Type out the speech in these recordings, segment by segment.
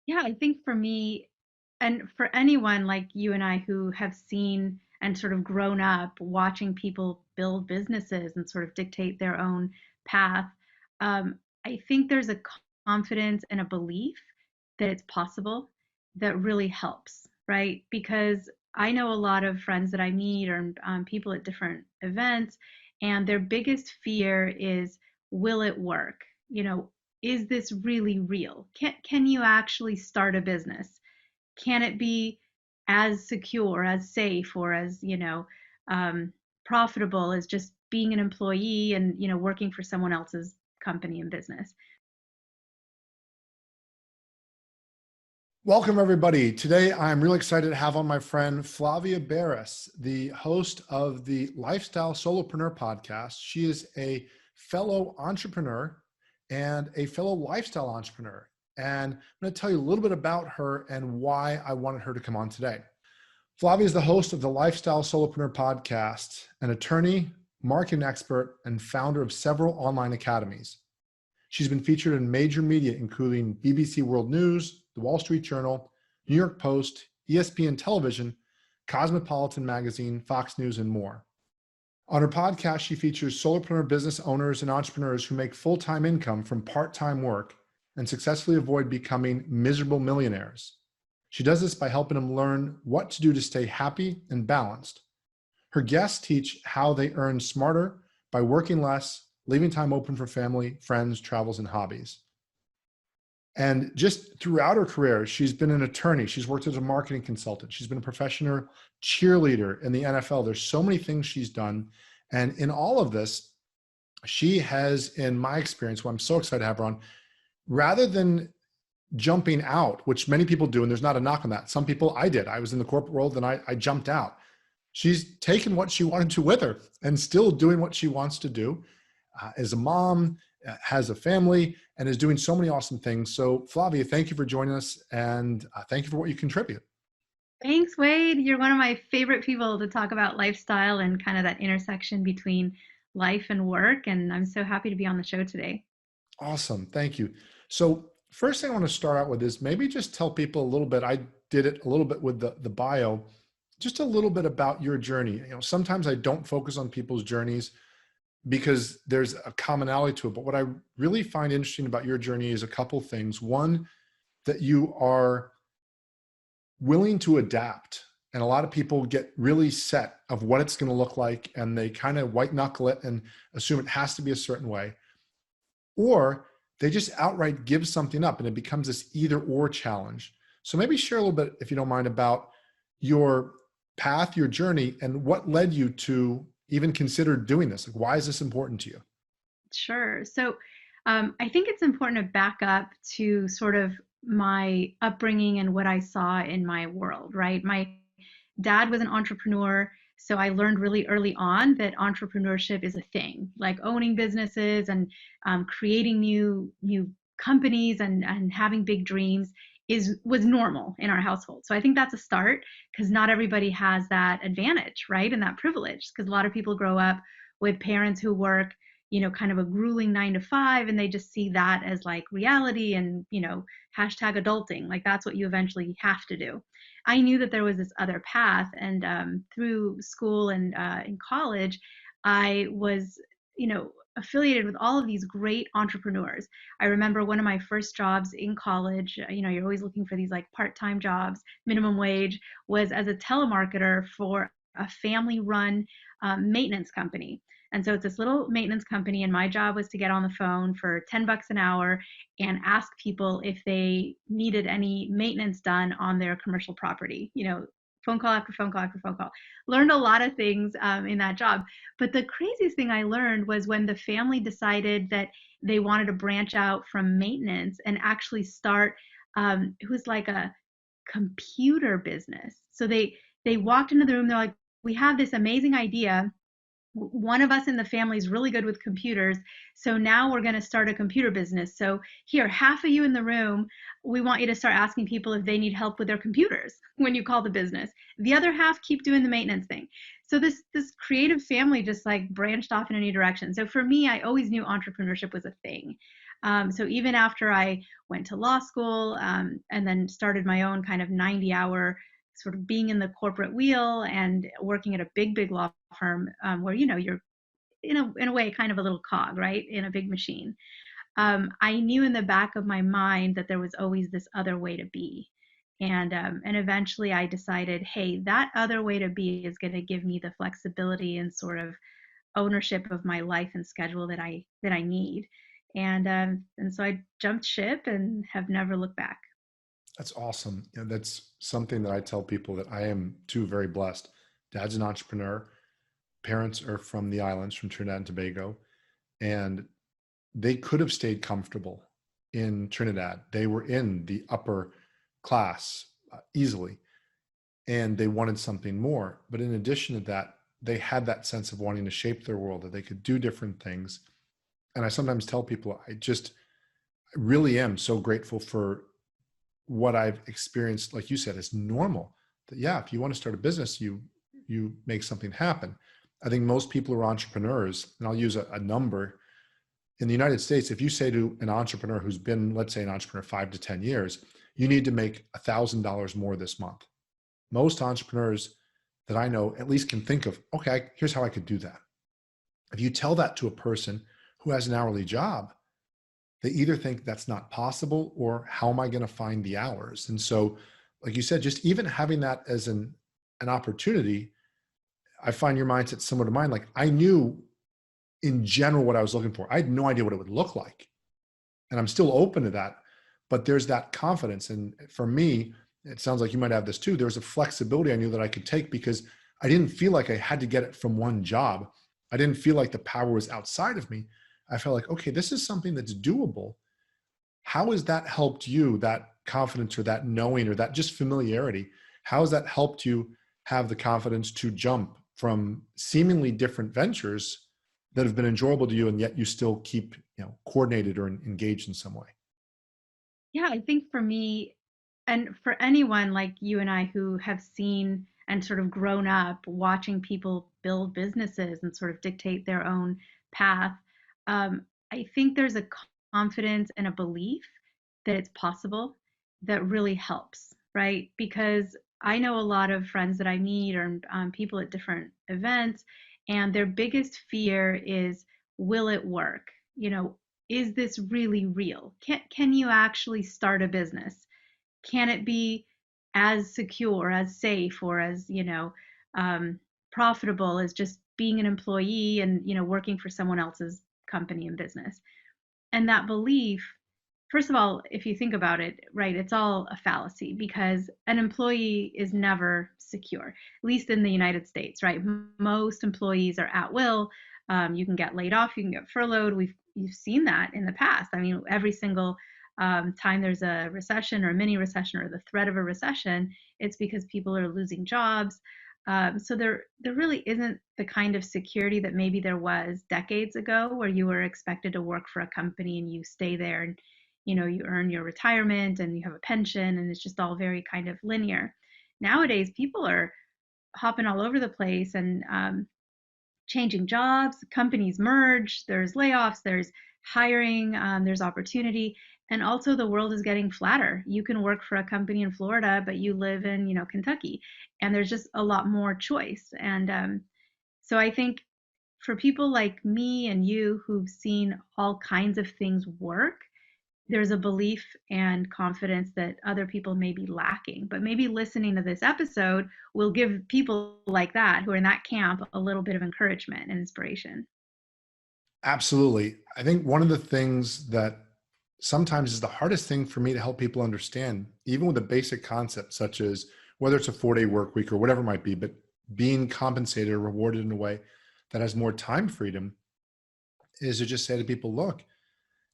Yeah, I think for me, and for anyone like you and I who have seen and sort of grown up watching people build businesses and sort of dictate their own path, I think there's a confidence and a belief that it's possible that really helps, right? Because I know a lot of friends that I meet or people at different events, and their biggest fear is, will it work? You know, is this really real? Can you actually start a business? Can it be as secure, as safe, or as, um, profitable as just being an employee and, working for someone else's company and business? Welcome, everybody. Today, I'm really excited to have on my friend Flavia Berys, the host of the Lifestyle Solopreneur podcast. She is a fellow entrepreneur and a fellow lifestyle entrepreneur. And I'm going to tell you a little bit about her and why I wanted her to come on today. Flavia is the host of the Lifestyle Solopreneur podcast, an attorney, marketing expert, and founder of several online academies. She's been featured in major media, including BBC World News, The Wall Street Journal, New York Post, ESPN Television, Cosmopolitan Magazine, Fox News, and more. On her podcast, she features solopreneur business owners and entrepreneurs who make full-time income from part-time work and successfully avoid becoming miserable millionaires. She does this by helping them learn what to do to stay happy and balanced. Her guests teach how they earn smarter by working less, leaving time open for family, friends, travels, and hobbies. And just throughout her career, she's been an attorney. She's worked as a marketing consultant. She's been a professional cheerleader in the NFL. There's so many things she's done. And in all of this, she has, in my experience, what I'm so excited to have her on, rather than jumping out, which many people do, and there's not a knock on that. Some people, I did. I was in the corporate world and I jumped out. She's taken what she wanted to with her and still doing what she wants to do. As a mom, has a family, and is doing so many awesome things. So Flavia, thank you for joining us, and thank you for what you contribute. Thanks, Wade. You're one of my favorite people to talk about lifestyle and kind of that intersection between life and work. And I'm so happy to be on the show today. Awesome, thank you. So first thing I want to start out with is maybe just tell people a little bit. I did it a little bit with the bio, just a little bit about your journey. Sometimes I don't focus on people's journeys because there's a commonality to it. But what I really find interesting about your journey is a couple things. One, that you are willing to adapt. And a lot of people get really set of what it's going to look like, and they kind of white knuckle it and assume it has to be a certain way. Or they just outright give something up and it becomes this either or challenge. So maybe share a little bit, if you don't mind, about your path, your journey, and what led you to even consider doing this. Like, why is this important to you? Sure. So I think it's important to back up to sort of my upbringing and what I saw in my world, right? My dad was an entrepreneur. So I learned really early on that entrepreneurship is a thing, like owning businesses and creating new companies and having big dreams was normal in our household. So I think that's a start because not everybody has that advantage, right? And that privilege because a lot of people grow up with parents who work, kind of a grueling 9 to 5, and they just see that as like reality and, hashtag adulting. Like that's what you eventually have to do. I knew that there was this other path, and through school and in college, I was, affiliated with all of these great entrepreneurs. I remember one of my first jobs in college. You're always looking for these like part-time jobs, minimum wage, was as a telemarketer for a family-run maintenance company. And so it's this little maintenance company, and my job was to get on the phone for $10 an hour and ask people if they needed any maintenance done on their commercial property. Phone call after phone call after phone call. Learned a lot of things in that job. But the craziest thing I learned was when the family decided that they wanted to branch out from maintenance and actually start, it was like a computer business. So they walked into the room, they're like, we have this amazing idea. One of us in the family is really good with computers, so now we're going to start a computer business. So here, half of you in the room, we want you to start asking people if they need help with their computers when you call the business. The other half, keep doing the maintenance thing. So this creative family just like branched off in a new direction. So for me, I always knew entrepreneurship was a thing. So even after I went to law school and then started my own kind of 90-hour sort of being in the corporate wheel and working at a big law firm where, you're in a way kind of a little cog, right, in a big machine. I knew in the back of my mind that there was always this other way to be. And eventually I decided, hey, that other way to be is going to give me the flexibility and sort of ownership of my life and schedule that I need. And so I jumped ship and have never looked back. That's awesome. That's something that I tell people, that I am too very blessed. Dad's an entrepreneur. Parents are from the islands, from Trinidad and Tobago, and they could have stayed comfortable in Trinidad. They were in the upper class easily, and they wanted something more. But in addition to that, they had that sense of wanting to shape their world, that they could do different things. And I sometimes tell people, I really am so grateful for what I've experienced, like you said, is normal. That yeah, if you want to start a business, you make something happen. I think most people are entrepreneurs, and I'll use a number. In the United States, if you say to an entrepreneur who's been, let's say, an entrepreneur 5 to 10 years, you need to make $1,000 more this month. Most entrepreneurs that I know at least can think of, okay, here's how I could do that. If you tell that to a person who has an hourly job, they either think that's not possible, or how am I going to find the hours? And so, like you said, just even having that as an opportunity, I find your mindset similar to mine. Like, I knew in general what I was looking for. I had no idea what it would look like. And I'm still open to that, but there's that confidence. And for me, it sounds like you might have this too. There was a flexibility I knew that I could take, because I didn't feel like I had to get it from one job. I didn't feel like the power was outside of me. I felt like, okay, this is something that's doable. How has that helped you, that confidence or that knowing or that just familiarity? How has that helped you have the confidence to jump from seemingly different ventures that have been enjoyable to you, and yet you still keep, coordinated or engaged in some way? Yeah, I think for me, and for anyone like you and I who have seen and sort of grown up watching people build businesses and sort of dictate their own path, I think there's a confidence and a belief that it's possible that really helps, right? Because I know a lot of friends that I meet, or people at different events, and their biggest fear is, will it work? Is this really real? Can you actually start a business? Can it be as secure, as safe, or as um, profitable as just being an employee and working for someone else's company and business? And that belief, first of all, if you think about it, right, it's all a fallacy, because an employee is never secure, at least in the United States, right? Most employees are at will. You can get laid off, you can get furloughed. You've seen that in the past. I mean, every single time there's a recession or a mini recession or the threat of a recession, it's because people are losing jobs. So there really isn't the kind of security that maybe there was decades ago, where you were expected to work for a company and you stay there, and you earn your retirement and you have a pension, and it's just all very kind of linear. Nowadays, people are hopping all over the place and changing jobs. Companies merge. There's layoffs. There's hiring. There's opportunity. And also, the world is getting flatter. You can work for a company in Florida, but you live in Kentucky, and there's just a lot more choice. And so I think for people like me and you who've seen all kinds of things work, there's a belief and confidence that other people may be lacking. But maybe listening to this episode will give people like that, who are in that camp, a little bit of encouragement and inspiration. Absolutely. I think one of the things that sometimes is the hardest thing for me to help people understand, even with a basic concept such as whether it's a 4-day work week or whatever it might be, but being compensated or rewarded in a way that has more time freedom, is to just say to people, look,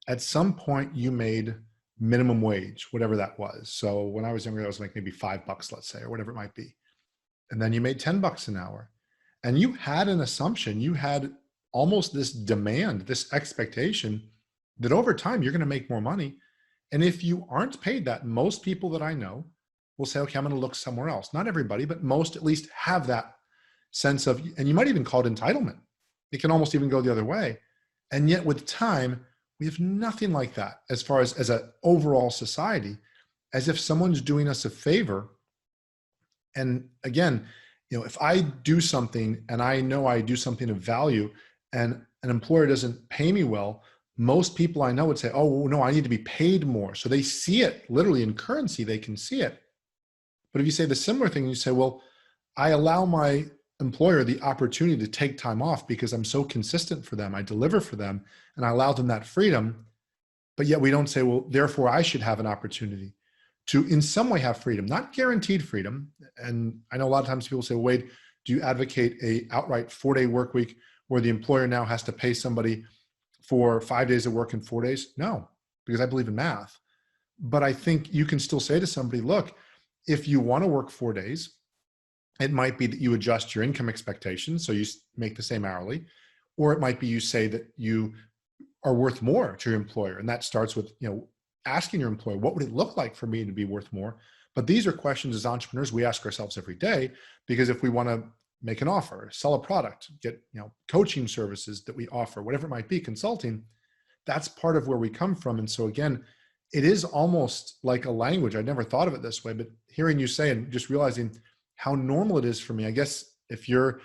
at some point you made minimum wage, whatever that was. So when I was younger, that was like maybe $5, let's say, or whatever it might be. And then you made $10 an hour, and you had an assumption, you had almost this demand, this expectation that over time you're going to make more money. And if you aren't paid that, most people that I know will say, okay, I'm going to look somewhere else. Not everybody, but most at least have that sense of, and you might even call it entitlement. It can almost even go the other way. And yet with time, We have nothing like that as far as an overall society, as if someone's doing us a favor. And again, if I do something and I know I do something of value and an employer doesn't pay me well, most people I know would say, oh, well, no, I need to be paid more. So they see it literally in currency, they can see it. But if you say the similar thing, you say, well, I allow my employer the opportunity to take time off because I'm so consistent for them, I deliver for them, and I allow them that freedom. But yet we don't say, well, therefore I should have an opportunity to in some way have freedom, not guaranteed freedom. And I know a lot of times people say, well, Wade, do you advocate a outright 4-day work week where the employer now has to pay somebody for 5 days of work in 4 days? No, because I believe in math. But I think you can still say to somebody, look, if you want to work 4 days, it might be that you adjust your income expectations, so you make the same hourly, or it might be you say that you are worth more to your employer. And that starts with, asking your employer, what would it look like for me to be worth more? But these are questions as entrepreneurs we ask ourselves every day, because if we want to make an offer, sell a product, get, coaching services that we offer, whatever it might be, consulting, that's part of where we come from. And so again, it is almost like a language. I never thought of it this way, but hearing you say and just realizing how normal it is for me, I guess if you're,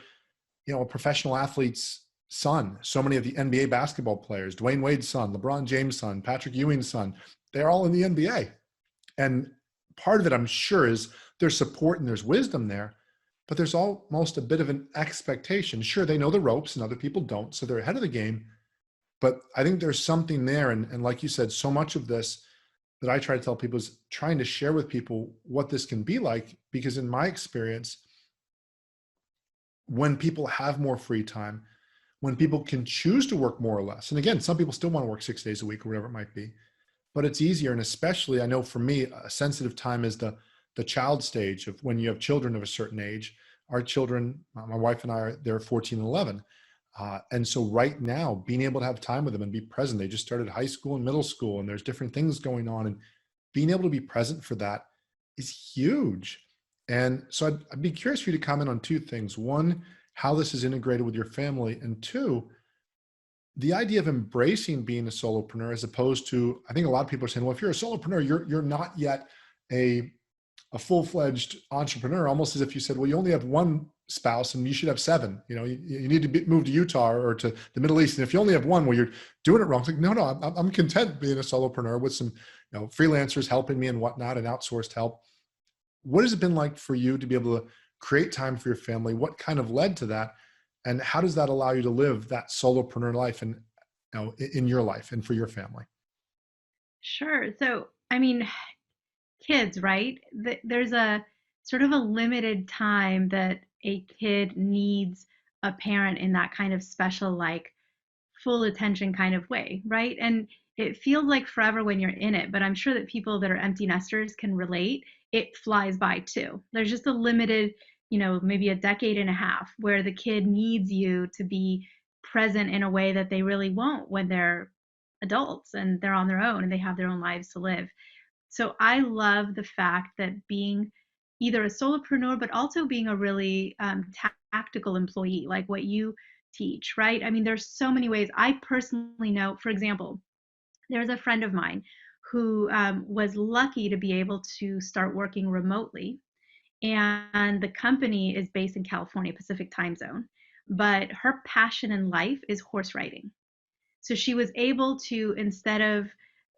a professional athlete's son, so many of the NBA basketball players, Dwayne Wade's son, LeBron James' son, Patrick Ewing's son, they're all in the NBA. And part of it, I'm sure, is there's support and there's wisdom there, but there's almost a bit of an expectation. Sure, they know the ropes and other people don't, so they're ahead of the game. But I think there's something there. And like you said, so much of this that I try to tell people is trying to share with people what this can be like, because in my experience, when people have more free time, when people can choose to work more or less, and again, some people still want to work 6 days a week or whatever it might be, but it's easier. And especially, I know for me, a sensitive time is the child stage of when you have children of a certain age. Our children, my wife and I, they're 14 and 11. And so right now, being able to have time with them and be present, they just started high school and middle school, and there's different things going on. And being able to be present for that is huge. And so I'd be curious for you to comment on two things. One, how this is integrated with your family. And two, the idea of embracing being a solopreneur, as opposed to, I think a lot of people are saying, well, if you're a solopreneur, you're not yet a full-fledged entrepreneur, almost as if you said, well, you only have one spouse and you should have seven. You need to move to Utah or to the Middle East. And if you only have one, well, you're doing it wrong. It's like, no, I'm content being a solopreneur with some, freelancers helping me and whatnot, and outsourced help. What has it been like for you to be able to create time for your family? What kind of led to that? And how does that allow you to live that solopreneur life and, in your life and for your family? Sure. So, I mean, kids, right? There's a sort of a limited time that a kid needs a parent in that kind of special, like full attention kind of way, right? And it feels like forever when you're in it, but I'm sure that people that are empty nesters can relate. It flies by too. There's just a limited, maybe a decade and a half where the kid needs you to be present in a way that they really won't when they're adults and they're on their own and they have their own lives to live. So I love the fact that being either a solopreneur, but also being a really tactical employee, like what you teach, right? I mean, there's so many ways. I personally know, for example, there's a friend of mine who was lucky to be able to start working remotely. And the company is based in California, Pacific time zone. But her passion in life is horse riding. So she was able to, instead of,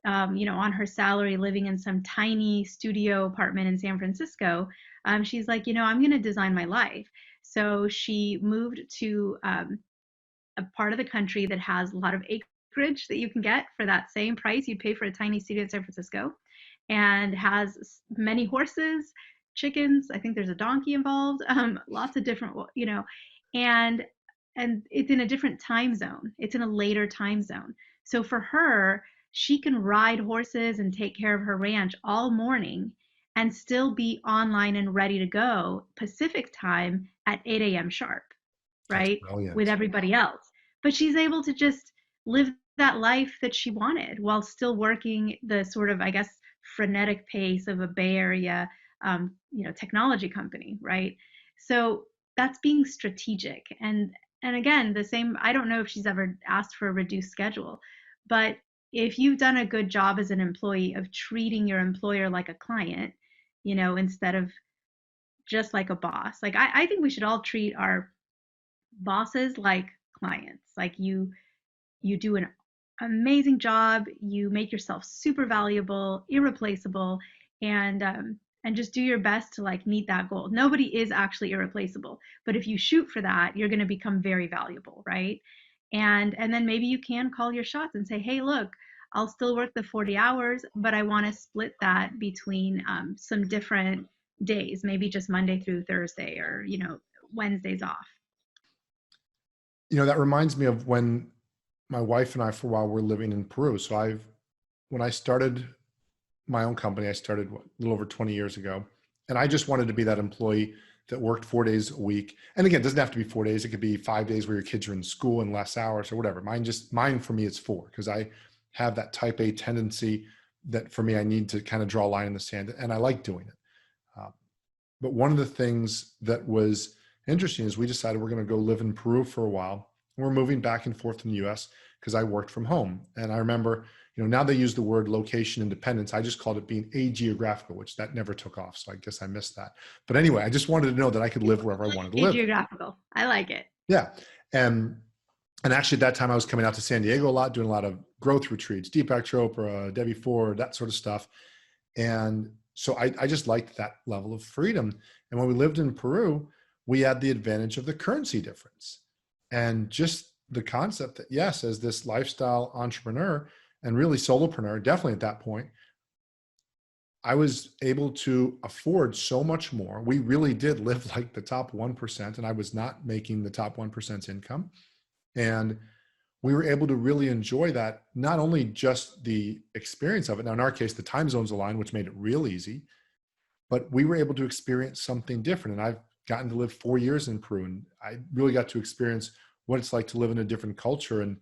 on her salary living in some tiny studio apartment in San Francisco, she's like, I'm going to design my life. So she moved to a part of the country that has a lot of acreage that you can get for that same price you'd pay for a tiny studio in San Francisco, and has many horses, chickens. I think there's a donkey involved. Lots of different, and it's in a different time zone. It's in a later time zone. So for her, she can ride horses and take care of her ranch all morning and still be online and ready to go Pacific time at 8 a.m. sharp, That's right? With brilliant. everybody else. But she's able to just live that life that she wanted while still working the sort of, I guess, frenetic pace of a Bay Area, technology company, right? So that's being strategic. And again, the same. I don't know if she's ever asked for a reduced schedule, but if you've done a good job as an employee of treating your employer like a client, instead of just like a boss. Like I think we should all treat our bosses like clients. Like you do an amazing job, you make yourself super valuable, irreplaceable, and just do your best to like meet that goal. Nobody is actually irreplaceable, but if you shoot for that, you're going to become very valuable, right? And then maybe you can call your shots and say, hey, look, I'll still work the 40 hours, but I want to split that between some different days, maybe just Monday through Thursday, or Wednesdays off. That reminds me of when my wife and I, for a while, were living in Peru. So when I started my own company, I started a little over 20 years ago. And I just wanted to be that employee that worked 4 days a week. And again, it doesn't have to be 4 days. It could be 5 days where your kids are in school and less hours or whatever. Mine for me, it's 4, because I have that type A tendency that for me, I need to kind of draw a line in the sand, and I like doing it. But one of the things that was interesting is we decided we're going to go live in Peru for a while. We're moving back and forth in the US because I worked from home. And I remember, now they use the word location independence. I just called it being ageographical, which that never took off. So I guess I missed that. But anyway, I just wanted to know that I could live wherever I wanted to live. Geographical. I like it. Yeah. And actually at that time I was coming out to San Diego a lot, doing a lot of growth retreats, Deepak Chopra, Debbie Ford, that sort of stuff. And so I just liked that level of freedom. And when we lived in Peru, we had the advantage of the currency difference and just the concept that, yes, as this lifestyle entrepreneur and really solopreneur, definitely at that point, I was able to afford so much more. We really did live like the top 1%, and I was not making the top 1%'s income. And we were able to really enjoy that, not only just the experience of it. Now, in our case, the time zones aligned, which made it real easy, but we were able to experience something different. And I've gotten to live 4 years in Peru, and I really got to experience what it's like to live in a different culture. And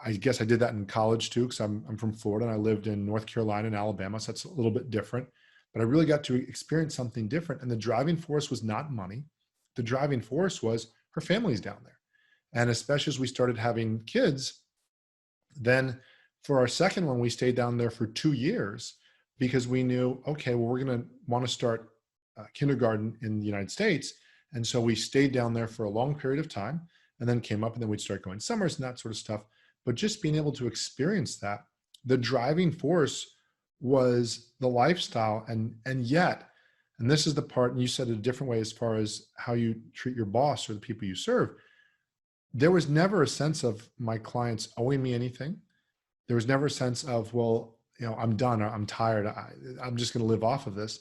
I guess I did that in college too, because I'm from Florida and I lived in North Carolina and Alabama. So that's a little bit different, but I really got to experience something different. And the driving force was not money. The driving force was her family's down there. And especially as we started having kids, then for our second one, we stayed down there for 2 years because we knew, okay, well, we're going to want to start kindergarten in the United States. And so we stayed down there for a long period of time and then came up, and then we'd start going summers and that sort of stuff. But just being able to experience that, the driving force was the lifestyle. And yet, and this is the part, and you said it a different way as far as how you treat your boss or the people you serve, there was never a sense of my clients owing me anything. There was never a sense of, well, I'm done, or I'm tired, I'm just going to live off of this.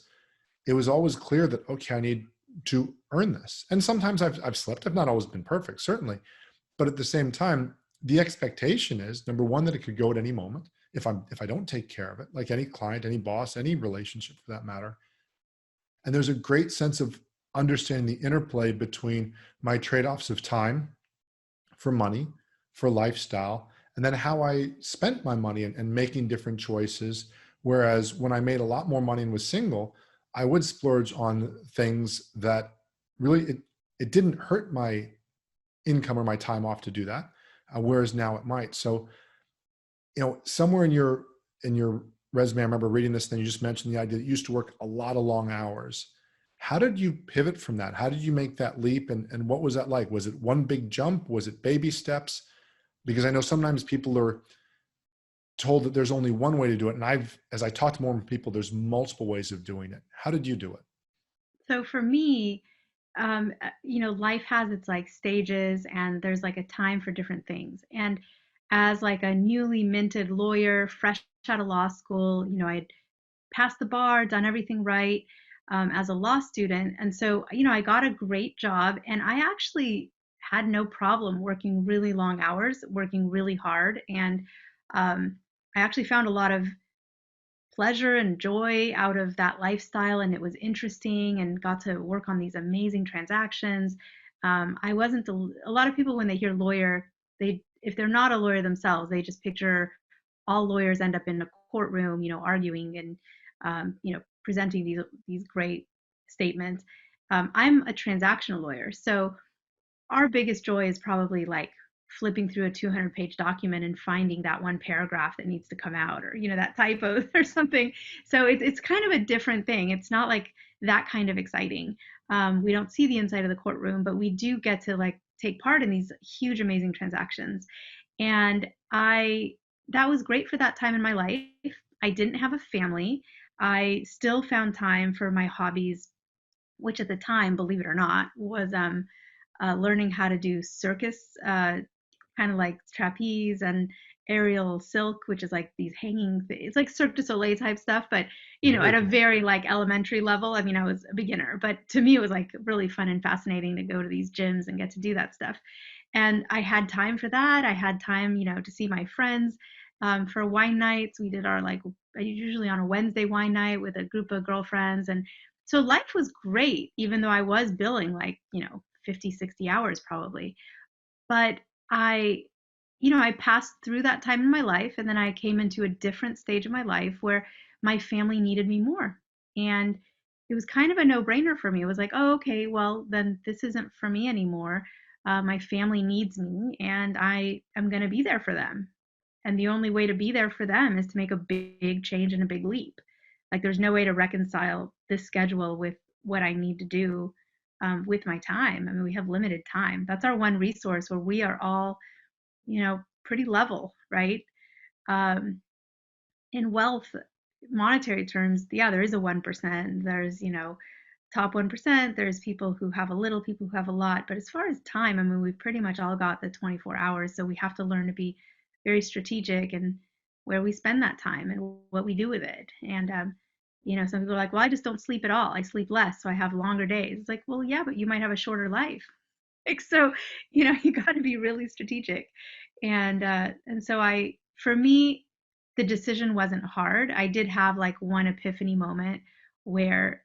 It was always clear that, okay, I need to earn this. And sometimes I've slipped. I've not always been perfect, certainly. But at the same time, the expectation is, number one, that it could go at any moment if I don't take care of it, like any client, any boss, any relationship for that matter. And there's a great sense of understanding the interplay between my trade-offs of time for money, for lifestyle, and then how I spent my money and making different choices. Whereas when I made a lot more money and was single, I would splurge on things that really, it didn't hurt my income or my time off to do that. Whereas now it might. So, somewhere in your resume, I remember reading this thing, you just mentioned the idea that you used to work a lot of long hours. How did you pivot from that? How did you make that leap? And what was that like? Was it one big jump? Was it baby steps? Because I know sometimes people are told that there's only one way to do it. And as I talk to more people, there's multiple ways of doing it. How did you do it? So for me, life has its like stages, and there's like a time for different things. And as like a newly minted lawyer, fresh out of law school, I'd passed the bar, done everything right, as a law student. And so, I got a great job, and I actually had no problem working really long hours, working really hard. And I actually found a lot of pleasure and joy out of that lifestyle, and it was interesting, and got to work on these amazing transactions. I wasn't a lot of people, when they hear lawyer, if they're not a lawyer themselves, they just picture all lawyers end up in a courtroom, arguing and presenting these great statements. I'm a transactional lawyer, so our biggest joy is probably like flipping through a 200-page document and finding that one paragraph that needs to come out, or that typo or something. So it's kind of a different thing. It's not like that kind of exciting. We don't see the inside of the courtroom, but we do get to like take part in these huge, amazing transactions. And that was great for that time in my life. I didn't have a family. I still found time for my hobbies, which at the time, believe it or not, was learning how to do circus, kind of like trapeze and aerial silk, which is like these hanging, it's like Cirque du Soleil type stuff, but Very at a cool. very like elementary level. I mean, I was a beginner, but to me, it was like really fun and fascinating to go to these gyms and get to do that stuff. And I had time for that. I had time, to see my friends. For wine nights, we did our like usually on a Wednesday wine night with a group of girlfriends. And so life was great, even though I was billing like, 50, 60 hours probably. But I, I passed through that time in my life, and then I came into a different stage of my life where my family needed me more. And it was kind of a no-brainer for me. It was like, oh, okay, well, then this isn't for me anymore. My family needs me, and I am going to be there for them. And the only way to be there for them is to make a big change and a big leap. Like, there's no way to reconcile this schedule with what I need to do with my time. I mean, we have limited time. That's our one resource where we are all, pretty level, right? Um, in wealth, monetary terms, yeah, there is a 1%. There's, top 1%. There's people who have a little, people who have a lot. But as far as time, I mean, we've pretty much all got the 24 hours. So we have to learn to be very strategic in where we spend that time and what we do with it. And, some people are like, well, I just don't sleep at all. I sleep less, so I have longer days. It's like, well, yeah, but you might have a shorter life. Like, so, you got to be really strategic. And so for me, the decision wasn't hard. I did have like one epiphany moment where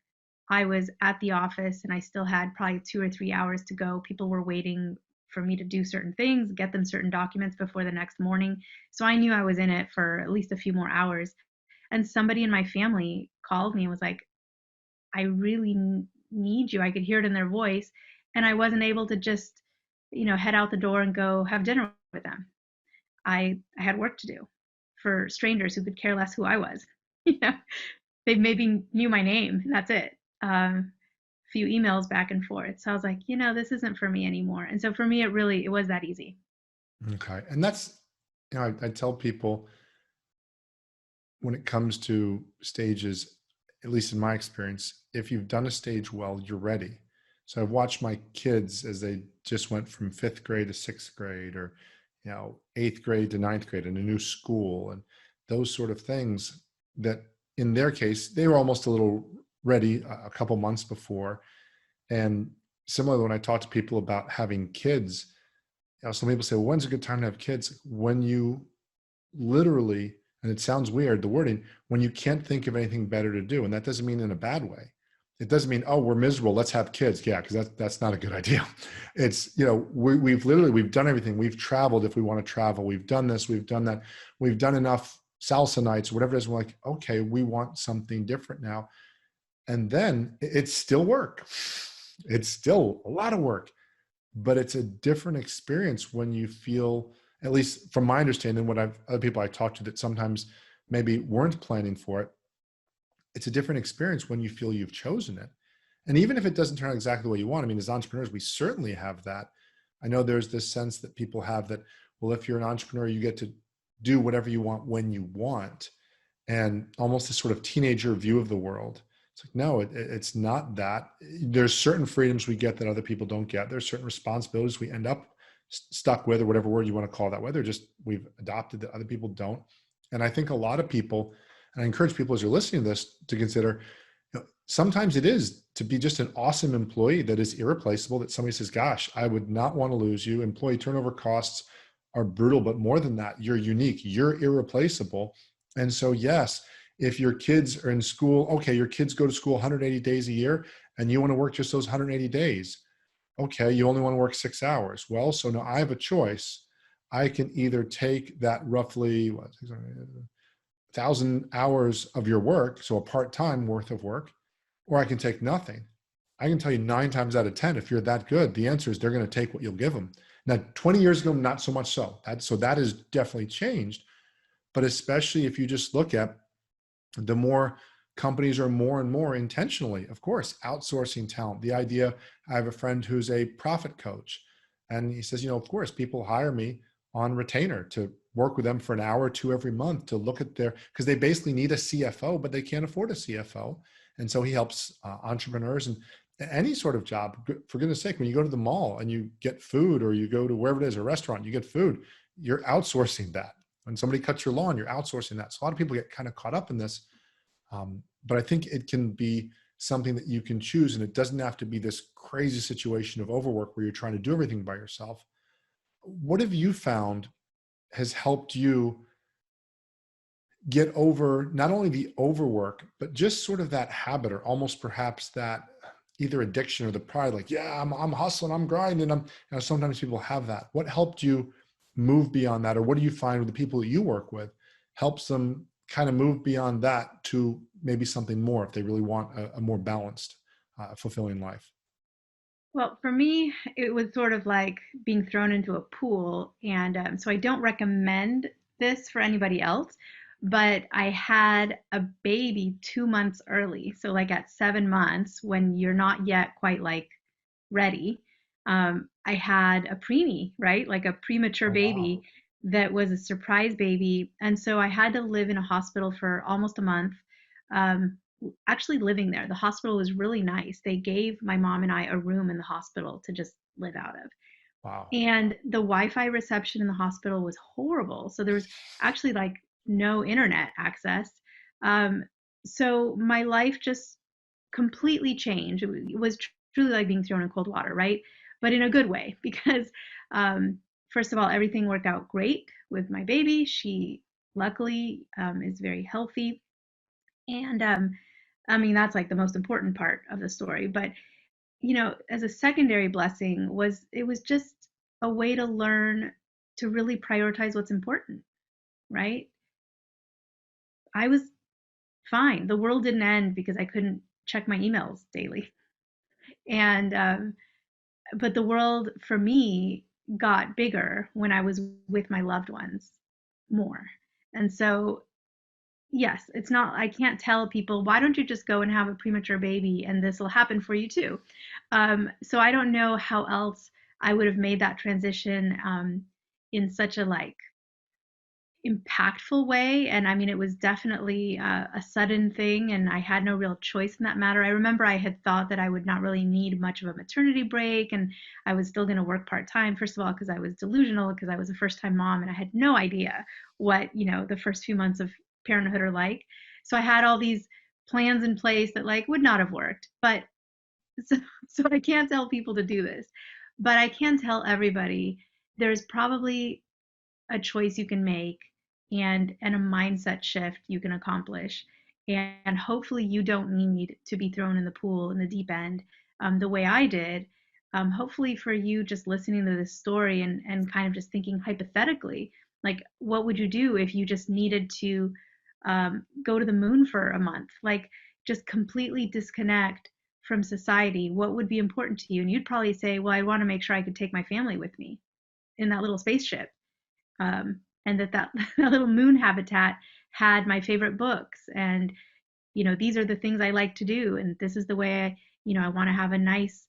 I was at the office and I still had probably 2 or 3 hours to go. People were waiting for me to do certain things, get them certain documents before the next morning. So I knew I was in it for at least a few more hours. And somebody in my family called me and was like, I really need you. I could hear it in their voice. And I wasn't able to just, head out the door and go have dinner with them. I had work to do for strangers who could care less who I was. you know, they maybe knew my name, and that's it. Few emails back and forth. So I was like, this isn't for me anymore. And so for me, it was that easy. Okay. And that's, I tell people when it comes to stages, at least in my experience, if you've done a stage well, you're ready. So I've watched my kids as they just went from fifth grade to sixth grade, or, eighth grade to ninth grade in a new school, and those sort of things that in their case, they were almost a little ready a couple months before. And similarly, when I talk to people about having kids, some people say, well, when's a good time to have kids? When you literally, and it sounds weird, the wording, when you can't think of anything better to do. And that doesn't mean in a bad way. It doesn't mean, oh, we're miserable, let's have kids. Yeah, because that's not a good idea. It's, we've done everything. We've traveled if we want to travel. We've done this, we've done that. We've done enough salsa nights, whatever it is. We're like, okay, we want something different now. And then it's still work. It's still a lot of work, but it's a different experience when you feel, at least from my understanding, other people I talked to that sometimes maybe weren't planning for it, it's a different experience when you feel you've chosen it. And even if it doesn't turn out exactly the way you want, I mean, as entrepreneurs, we certainly have that. I know there's this sense that people have that, well, if you're an entrepreneur, you get to do whatever you want when you want, and almost this sort of teenager view of the world. It's like, no, it's not that. There's certain freedoms we get that other people don't get. There's certain responsibilities we end up stuck with, or whatever word you want to call that, whether just we've adopted that other people don't. And I think a lot of people, and I encourage people as you're listening to this to consider, sometimes it is to be just an awesome employee that is irreplaceable, that somebody says, gosh, I would not want to lose you. Employee turnover costs are brutal, but more than that, you're unique, you're irreplaceable. And so, yes, if your kids are in school, okay, your kids go to school 180 days a year and you want to work just those 180 days. Okay, you only want to work 6 hours. Well, so now I have a choice. I can either take that roughly 1,000 hours of your work, so a part-time worth of work, or I can take nothing. I can tell you 9 times out of 10, if you're that good, the answer is they're going to take what you'll give them. Now, 20 years ago, not so much so. That has definitely changed. But especially if you just look at the more companies are more and more intentionally, of course, outsourcing talent. The idea, I have a friend who's a profit coach, and he says, of course, people hire me on retainer to work with them for an hour or two every month to look at because they basically need a CFO, but they can't afford a CFO. And so he helps entrepreneurs and any sort of job. For goodness sake, when you go to the mall and you get food, or you go to wherever it is, a restaurant, you get food, you're outsourcing that. When somebody cuts your lawn, you're outsourcing that. So a lot of people get kind of caught up in this. But I think it can be something that you can choose, and it doesn't have to be this crazy situation of overwork where you're trying to do everything by yourself. What have you found has helped you get over not only the overwork, but just sort of that habit, or almost perhaps that either addiction or the pride, like, yeah, I'm hustling, I'm grinding. Sometimes people have that. What helped you move beyond that? Or what do you find with the people that you work with helps them kind of move beyond that to maybe something more if they really want a more balanced, fulfilling life? Well, for me, it was sort of like being thrown into a pool. And so I don't recommend this for anybody else, but I had a baby 2 months early. So, like at 7 months, when you're not yet quite like ready, I had a preemie, right? Like a premature Oh, wow. baby that was a surprise baby. And so I had to live in a hospital for almost a month. Um, Actually living there. The hospital was really nice. They gave my mom and I a room in the hospital to just live out of. Wow. And the Wi-Fi reception in the hospital was horrible. So there was actually like no internet access. Um, so my life just completely changed. It was truly like being thrown in cold water, right? But in a good way, because first of all, everything worked out great with my baby. She luckily is very healthy. And I mean, that's like the most important part of the story. But, as a secondary blessing was it was just a way to learn to really prioritize what's important, right? I was fine. The world didn't end because I couldn't check my emails daily. And, but the world for me got bigger when I was with my loved ones more. And so yes, it's not, I can't tell people, why don't you just go and have a premature baby and this will happen for you too. So I don't know how else I would have made that transition in such a like impactful way. And I mean, it was definitely a sudden thing, and I had no real choice in that matter. I remember I had thought that I would not really need much of a maternity break, and I was still going to work part time, first of all, because I was delusional, because I was a first time mom and I had no idea what, the first few months of parenthood are like. So I had all these plans in place that like would not have worked. But so, so I can't tell people to do this, but I can tell everybody there's probably a choice you can make and a mindset shift you can accomplish. And hopefully you don't need to be thrown in the pool in the deep end the way I did. Hopefully for you just listening to this story and kind of just thinking hypothetically, like what would you do if you just needed to go to the moon for a month? Like just completely disconnect from society. What would be important to you? And you'd probably say, well, I want to make sure I could take my family with me in that little spaceship, and that that little moon habitat had my favorite books, and these are the things I like to do, and this is the way I want to have a nice.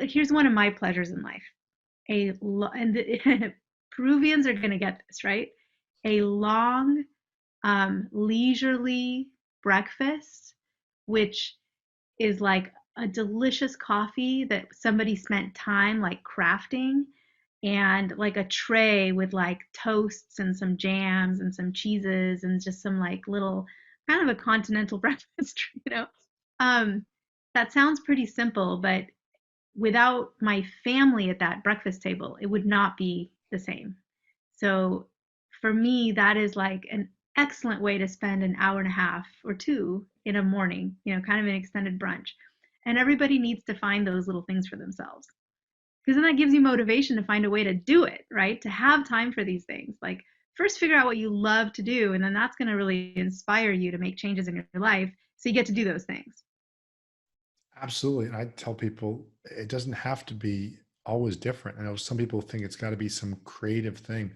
Here's one of my pleasures in life. And the, Peruvians are going to get this right. A long, leisurely breakfast, which is like a delicious coffee that somebody spent time like crafting, and like a tray with like toasts and some jams and some cheeses and just some like little kind of a continental breakfast, Um, that sounds pretty simple, but without my family at that breakfast table, it would not be the same. So for me, that is like an excellent way to spend an hour and a half or two in a morning, kind of an extended brunch. And everybody needs to find those little things for themselves, because then that gives you motivation to find a way to do it, right? To have time for these things. Like first figure out what you love to do, and then that's going to really inspire you to make changes in your life so you get to do those things. Absolutely. And I tell people it doesn't have to be always different. I know some people think it's got to be some creative thing.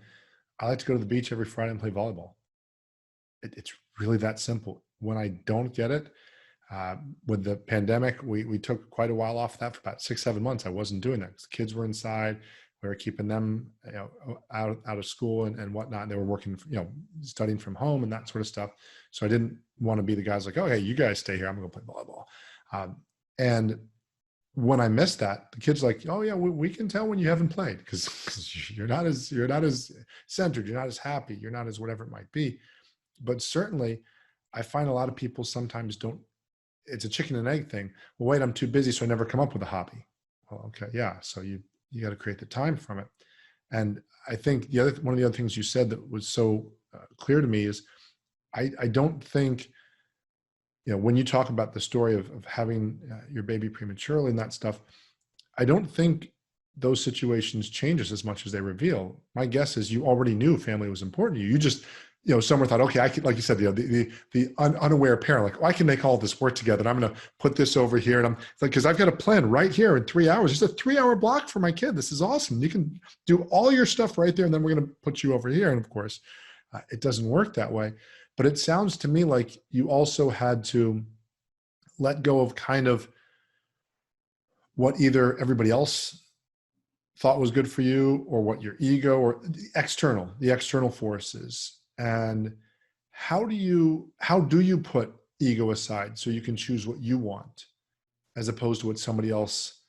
I like to go to the beach every Friday and play volleyball. It's really that simple. When I don't get it, with the pandemic, we took quite a while off that for about 6, 7 months. I wasn't doing that 'cause the kids were inside. We were keeping them, out of school and whatnot. They were working, studying from home and that sort of stuff. So I didn't want to be the guys like, oh, hey, you guys stay here. I'm going to play volleyball. And when I missed that, the kids like, oh yeah, we can tell when you haven't played because you're not as centered, you're not as happy, you're not as whatever it might be. But certainly, I find a lot of people sometimes don't. It's a chicken and egg thing. Well, wait, I'm too busy, so I never come up with a hobby. Well, okay, yeah. So you got to create the time from it. And I think one of the other things you said that was so clear to me is I don't think, when you talk about the story of having your baby prematurely and that stuff, I don't think those situations changes as much as they reveal. My guess is you already knew family was important to you. You just, somewhere thought, okay, I could, like you said, unaware parent, like, oh, I can make all this work together. And I'm going to put this over here. And I'm like, because I've got a plan right here in 3 hours. It's a 3-hour block for my kid. This is awesome. You can do all your stuff right there. And then we're going to put you over here. And of course, it doesn't work that way. But it sounds to me like you also had to let go of kind of what either everybody else thought was good for you or what your ego or the external forces. And how do you put ego aside so you can choose what you want as opposed to what somebody else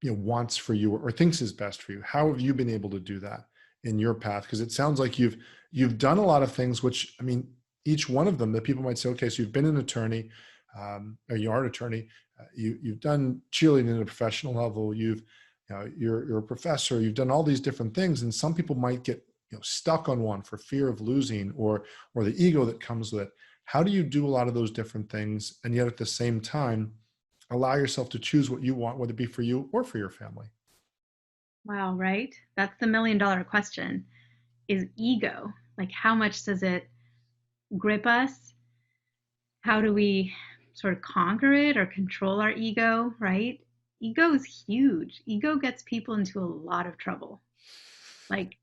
wants for you or thinks is best for you? How have you been able to do that in your path? Because it sounds like you've done a lot of things, which, I mean, each one of them that people might say, okay, so you've been an attorney, or you are an attorney, you've done cheerleading at a professional level, you're a professor, you've done all these different things. And some people might get stuck on one for fear of losing or the ego that comes with it. How do you do a lot of those different things and yet at the same time allow yourself to choose what you want, whether it be for you or for your family? Wow, right? That's the $1 million question, is ego. Like, how much does it grip us? How do we sort of conquer it or control our ego, right? Ego is huge. Ego gets people into a lot of trouble. Like,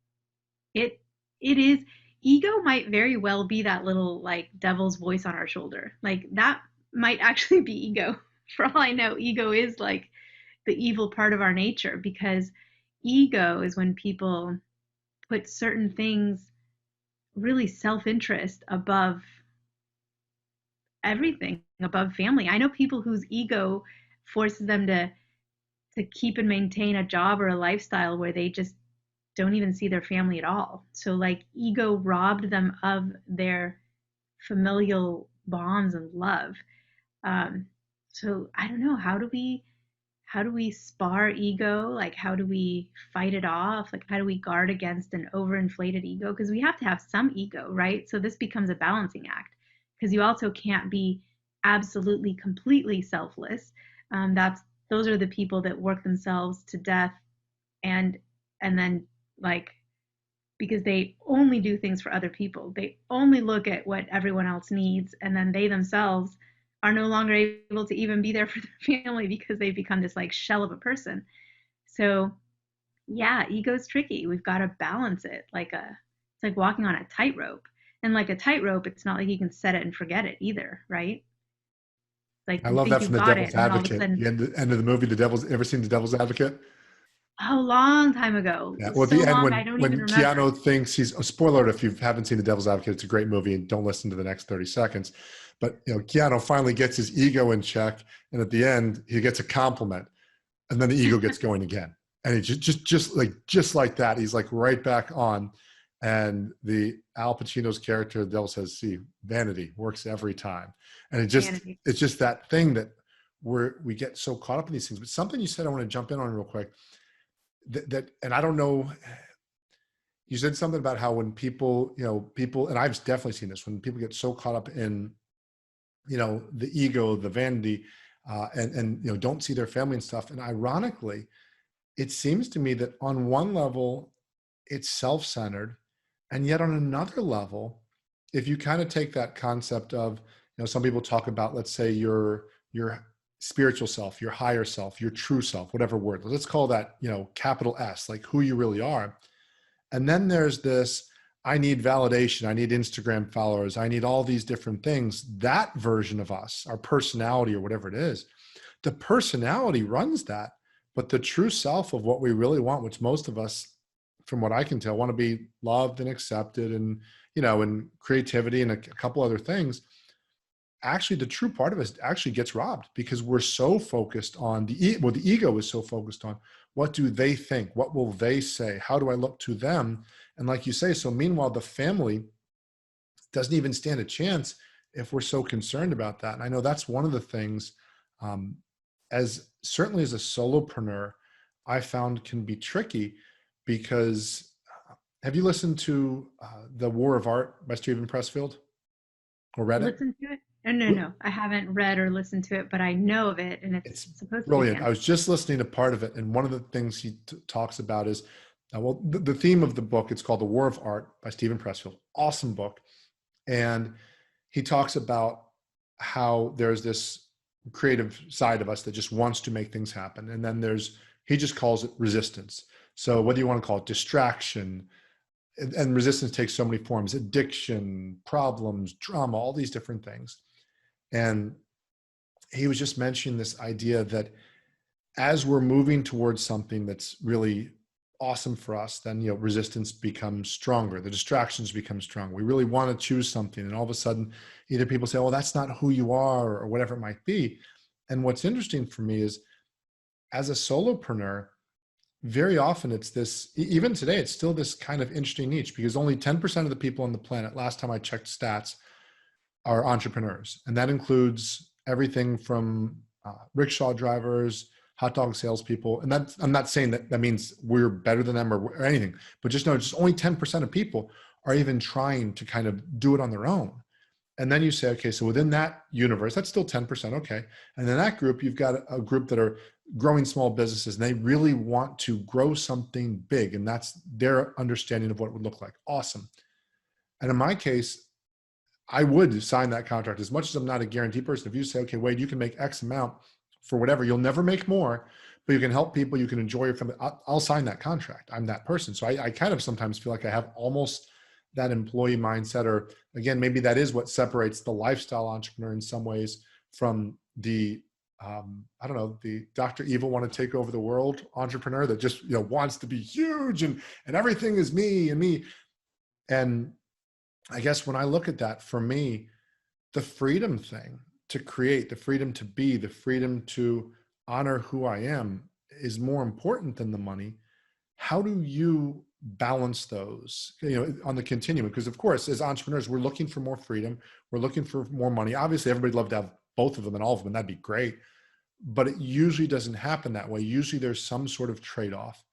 it it is, ego might very well be that little like devil's voice on our shoulder. Like, that might actually be ego. For all I know, ego is like the evil part of our nature, because ego is when people put certain things, really self-interest above everything, above family. I know people whose ego forces them to keep and maintain a job or a lifestyle where they just don't even see their family at all. So like, ego robbed them of their familial bonds and love. Um, so I don't know, how do we spar ego? Like, how do we fight it off? Like, how do we guard against an overinflated ego? Because we have to have some ego, right? So this becomes a balancing act, because you also can't be absolutely completely selfless. That's Those are the people that work themselves to death, and then, like, because they only do things for other people. They only look at what everyone else needs, and then they themselves are no longer able to even be there for their family because they've become this like shell of a person. So yeah, ego's tricky. We've got to balance it it's like walking on a tightrope. And like a tightrope, it's not like you can set it and forget it either, right? Like, I you love think that you've from The got it, Devil's and then all of a Advocate. sudden, The end of the movie, ever seen The Devil's Advocate? a long time ago, Yeah. Well, at so the end, long I when don't even when remember. Keanu thinks he's a spoiler alert if you haven't seen The Devil's Advocate, it's a great movie, and don't listen to the next 30 seconds. But Keanu finally gets his ego in check, and at the end, he gets a compliment, and then the ego gets going again, and he just like that, he's like right back on. And the Al Pacino's character, the devil, says, "See, vanity works every time," and Vanity. it's just that thing that we get so caught up in these things. But something you said, I want to jump in on real quick. And I don't know, you said something about how when people, and I've definitely seen this, when people get so caught up in, the ego, the vanity, and don't see their family and stuff. And ironically, it seems to me that on one level, it's self-centered, and yet on another level, if you kind of take that concept of, some people talk about, let's say your spiritual self, your higher self, your true self, whatever word. Let's call that, capital S, like who you really are. And then there's this, I need validation. I need Instagram followers. I need all these different things. That version of us, our personality or whatever it is, the personality runs that. But the true self of what we really want, which most of us, from what I can tell, want to be loved and accepted and, and creativity and a couple other things. Actually, the true part of us actually gets robbed because we're so focused on the ego is so focused on what do they think? What will they say? How do I look to them? And like you say, so meanwhile, the family doesn't even stand a chance if we're so concerned about that. And I know that's one of the things, as certainly as a solopreneur, I found can be tricky because have you listened to The War of Art by Stephen Pressfield or read it? Listen to it? No, no, no. I haven't read or listened to it, but I know of it, and it's It's supposed to be brilliant. I was fantastic. just listening to part of it, and one of the things he talks about is, the theme of the book, it's called The War of Art by Stephen Pressfield. Awesome book. And he talks about how there's this creative side of us that just wants to make things happen. And then he just calls it resistance. So what do you want to call it? Distraction. And resistance takes so many forms: addiction, problems, drama, all these different things. And he was just mentioning this idea that as we're moving towards something that's really awesome for us, then resistance becomes stronger, the distractions become strong. We really want to choose something, and all of a sudden either people say, well, that's not who you are, or whatever it might be. And what's interesting for me is, as a solopreneur, very often it's this, even today, it's still this kind of interesting niche, because only 10% of the people on the planet, last time I checked stats, are entrepreneurs. And that includes everything from rickshaw drivers, hot dog salespeople. And that's, I'm not saying that means we're better than them or anything, but just know just only 10% of people are even trying to kind of do it on their own. And then you say, okay, so within that universe, that's still 10%, okay. And in that group, you've got a group that are growing small businesses, and they really want to grow something big. And that's their understanding of what it would look like. Awesome. And in my case, I would sign that contract, as much as I'm not a guarantee person. If you say, okay, Wade, you can make X amount for whatever, you'll never make more, but you can help people, you can enjoy your family, I'll sign that contract. I'm that person. So I kind of sometimes feel like I have almost that employee mindset, or again, maybe that is what separates the lifestyle entrepreneur in some ways from the, I don't know, the Dr. Evil want to take over the world entrepreneur that just, wants to be huge and everything is me and me. And I guess when I look at that, for me, the freedom thing to create, the freedom to be, the freedom to honor who I am is more important than the money. How do you balance those, on the continuum? Because of course, as entrepreneurs, we're looking for more freedom. We're looking for more money. Obviously, everybody'd love to have both of them and all of them, and that'd be great. But it usually doesn't happen that way. Usually there's some sort of trade-off.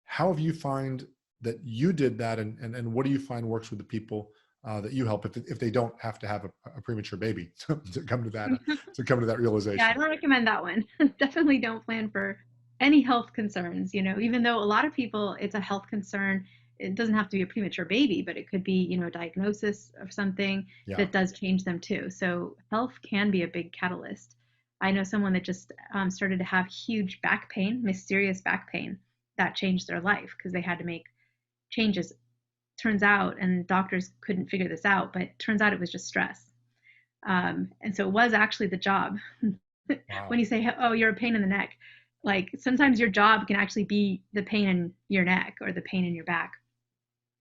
How have you find that you did that? And what do you find works with the people that you help if they don't have to have a premature baby to come to that Yeah, I realization? don't recommend that one. Definitely don't plan for any health concerns, even though a lot of people, it's a health concern. It doesn't have to be a premature baby, but it could be, a diagnosis of something Yeah. that does change them too. So health can be a big catalyst. I know someone that just started to have huge back pain, mysterious back pain that changed their life because they had to make changes. Turns out, and doctors couldn't figure this out, but turns out it was just stress. And so it was actually the job. When Wow. you say, oh, you're a pain in the neck, like sometimes your job can actually be the pain in your neck or the pain in your back.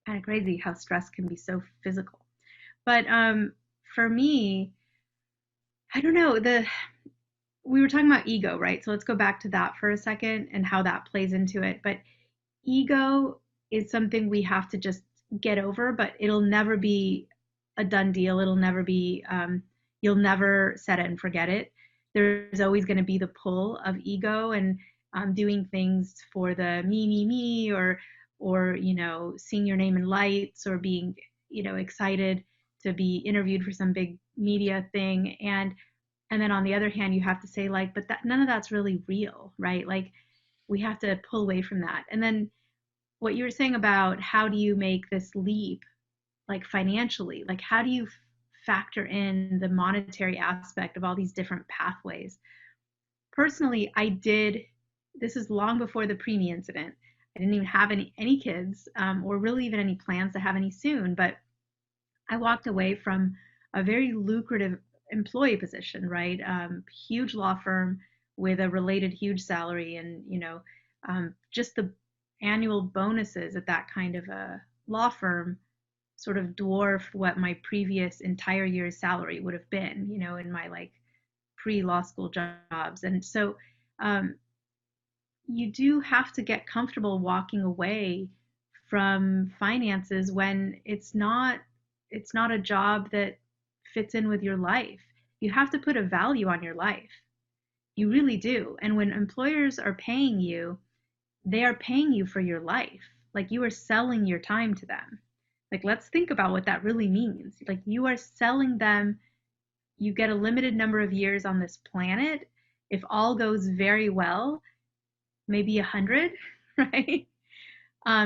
Kind of crazy how stress can be so physical. But for me, I don't know. We were talking about ego, right? So let's go back to that for a second and how that plays into it. But ego is something we have to just get over, but it'll never be a done deal. It'll never be, you'll never set it and forget it. There's always going to be the pull of ego and doing things for the me, or, seeing your name in lights or being, excited to be interviewed for some big media thing. And then on the other hand, you have to say like, but that none of that's really real, right? Like we have to pull away from that. And then what you were saying about how do you make this leap, like financially, like how do you factor in the monetary aspect of all these different pathways? personally, this is long before the preemie incident. I didn't even have any kids, or really even any plans to have any soon, but I walked away from a very lucrative employee position, right? Huge law firm with a related huge salary, and just the annual bonuses at that kind of a law firm sort of dwarf what my previous entire year's salary would have been, in my like pre-law school jobs. And so um, you do have to get comfortable walking away from finances when it's not a job that fits in with your life. You have to put a value on your life. You really do. And when employers are paying you, they are paying you for your life. Like you are selling your time to them. Like let's think about what that really means. Like you are selling them, you get a limited number of years on this planet. If all goes very well, maybe 100, right?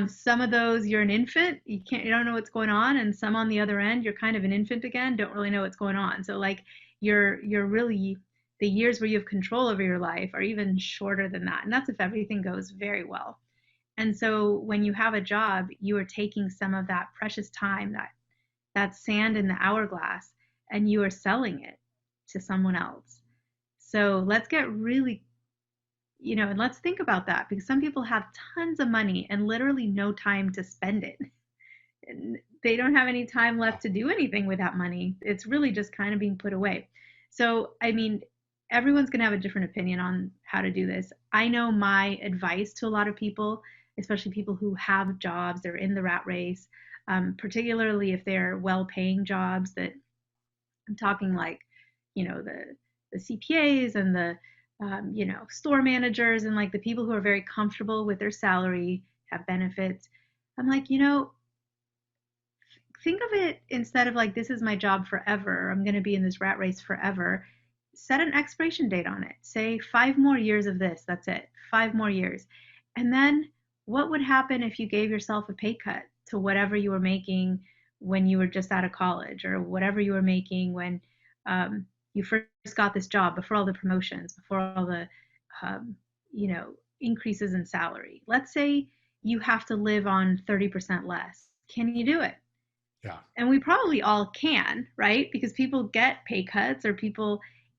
Some of those you're an infant, you don't know what's going on, and some on the other end you're kind of an infant again, don't really know what's going on. So like you're really, the years where you have control over your life are even shorter than that, and that's if everything goes very well. And so when you have a job, you are taking some of that precious time, that sand in the hourglass, and you are selling it to someone else. So let's get really, and let's think about that, because some people have tons of money and literally no time to spend it. And they don't have any time left to do anything with that money. It's really just kind of being put away. So, I mean, everyone's going to have a different opinion on how to do this. I know my advice to a lot of people, especially people who have jobs, they're in the rat race, particularly if they're well paying jobs that I'm talking like, the CPAs and the store managers and like the people who are very comfortable with their salary, have benefits. I'm like, think of it, instead of like, this is my job forever, I'm going to be in this rat race forever. Set an expiration date on it. Say 5 more years of this, that's it, 5 more years. And then what would happen if you gave yourself a pay cut to whatever you were making when you were just out of college, or whatever you were making when you first got this job, before all the promotions, before all the um, increases in salary? Let's say you have to live on 30% less. Can you do it? Yeah. And we probably all can, right? Because people get pay cuts, or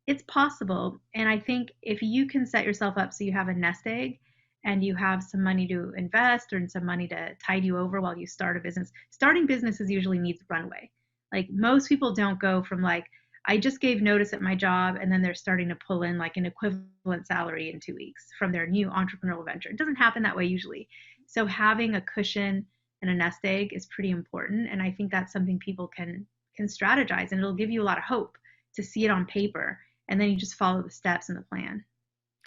it's possible. And I think if you can set yourself up so you have a nest egg, and you have some money to invest, or some money to tide you over while you start a business. Starting businesses usually needs runway. Like most people don't go from like, I just gave notice at my job, and then they're starting to pull in like an equivalent salary in 2 weeks from their new entrepreneurial venture. It doesn't happen that way usually. So having a cushion and a nest egg is pretty important. And I think that's something people can strategize, and it'll give you a lot of hope to see it on paper. And then you just follow the steps in the plan.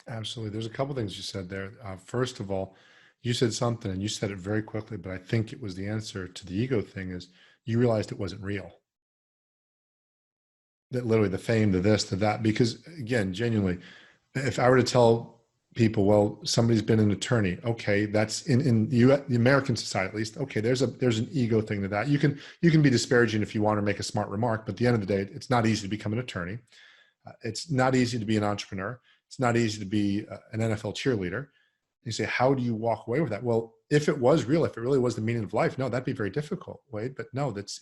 Absolutely. There's a couple things you said there. First of all, you said something and you said it very quickly, but I think it was the answer to the ego thing, is you realized it wasn't real. That literally the fame, the this, the that, because again, genuinely, if I were to tell people, well, somebody's been an attorney, okay, that's in the American society at least, okay, there's an ego thing to that. You can be disparaging if you want to make a smart remark, but at the end of the day, it's not easy to become an attorney. It's not easy to be an entrepreneur. It's not easy to be an NFL cheerleader. You say, how do you walk away with that? Well, if it was real, if it really was the meaning of life, no, that'd be very difficult, Wade. But no, it's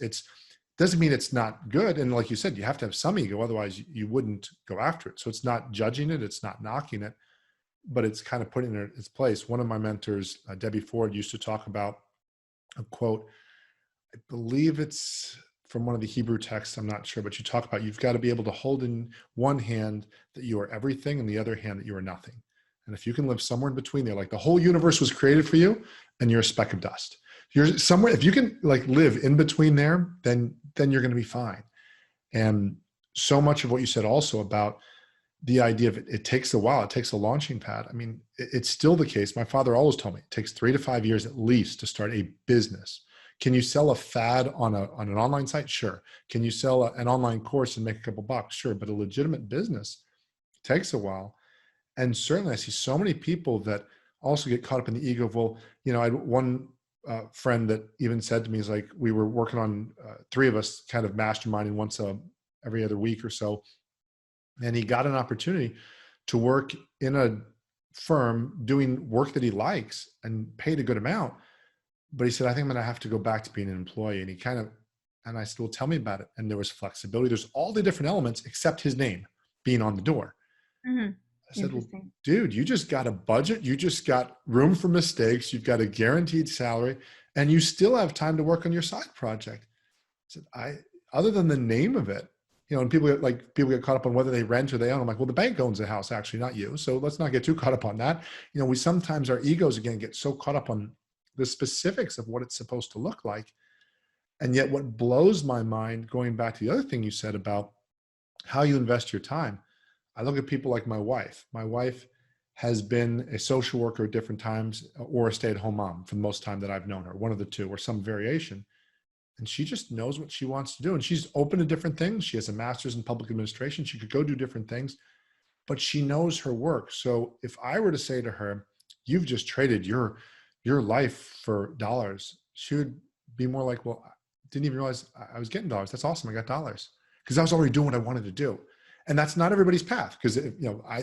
doesn't mean it's not good. And like you said, you have to have some ego, otherwise you wouldn't go after it. So it's not judging it, it's not knocking it, but it's kind of putting it in its place. One of my mentors, Debbie Ford, used to talk about a quote. I believe it's from one of the Hebrew texts, I'm not sure, but you talk about, you've got to be able to hold in one hand that you are everything, and the other hand that you are nothing. And if you can live somewhere in between there, like the whole universe was created for you and you're a speck of dust. You're somewhere, if you can like live in between there, then you're going to be fine. And so much of what you said also about the idea of it takes a while, it takes a launching pad. I mean, it's still the case. My father always told me it takes 3 to 5 years at least to start a business. Can you sell a fad on an online site? Sure. Can you sell an online course and make a couple bucks? Sure. But a legitimate business takes a while. And certainly I see so many people that also get caught up in the ego of, well, I had one friend that even said to me, is like, we were working on 3 of us kind of masterminding once every other week or so. And he got an opportunity to work in a firm doing work that he likes and paid a good amount. But he said, I think I'm going to have to go back to being an employee. And he kind of, and I said, well, tell me about it. And there was flexibility. There's all the different elements except his name being on the door. Hmm. I said, well, Interesting. dude, you just got a budget. You just got room for mistakes. You've got a guaranteed salary and you still have time to work on your side project. I said, other than the name of it, and people get caught up on whether they rent or they own. I'm like, well, the bank owns the house, actually, not you. So let's not get too caught up on that. We sometimes, our egos again get so caught up on the specifics of what it's supposed to look like. And yet what blows my mind, going back to the other thing you said about how you invest your time, I look at people like my wife. My wife has been a social worker at different times or a stay-at-home mom for the most time that I've known her, one of the two or some variation. And she just knows what she wants to do. And she's open to different things. She has a master's in public administration. She could go do different things, but she knows her work. So if I were to say to her, you've just traded your life for dollars, she would be more like, well, I didn't even realize I was getting dollars. That's awesome. I got dollars because I was already doing what I wanted to do. And that's not everybody's path because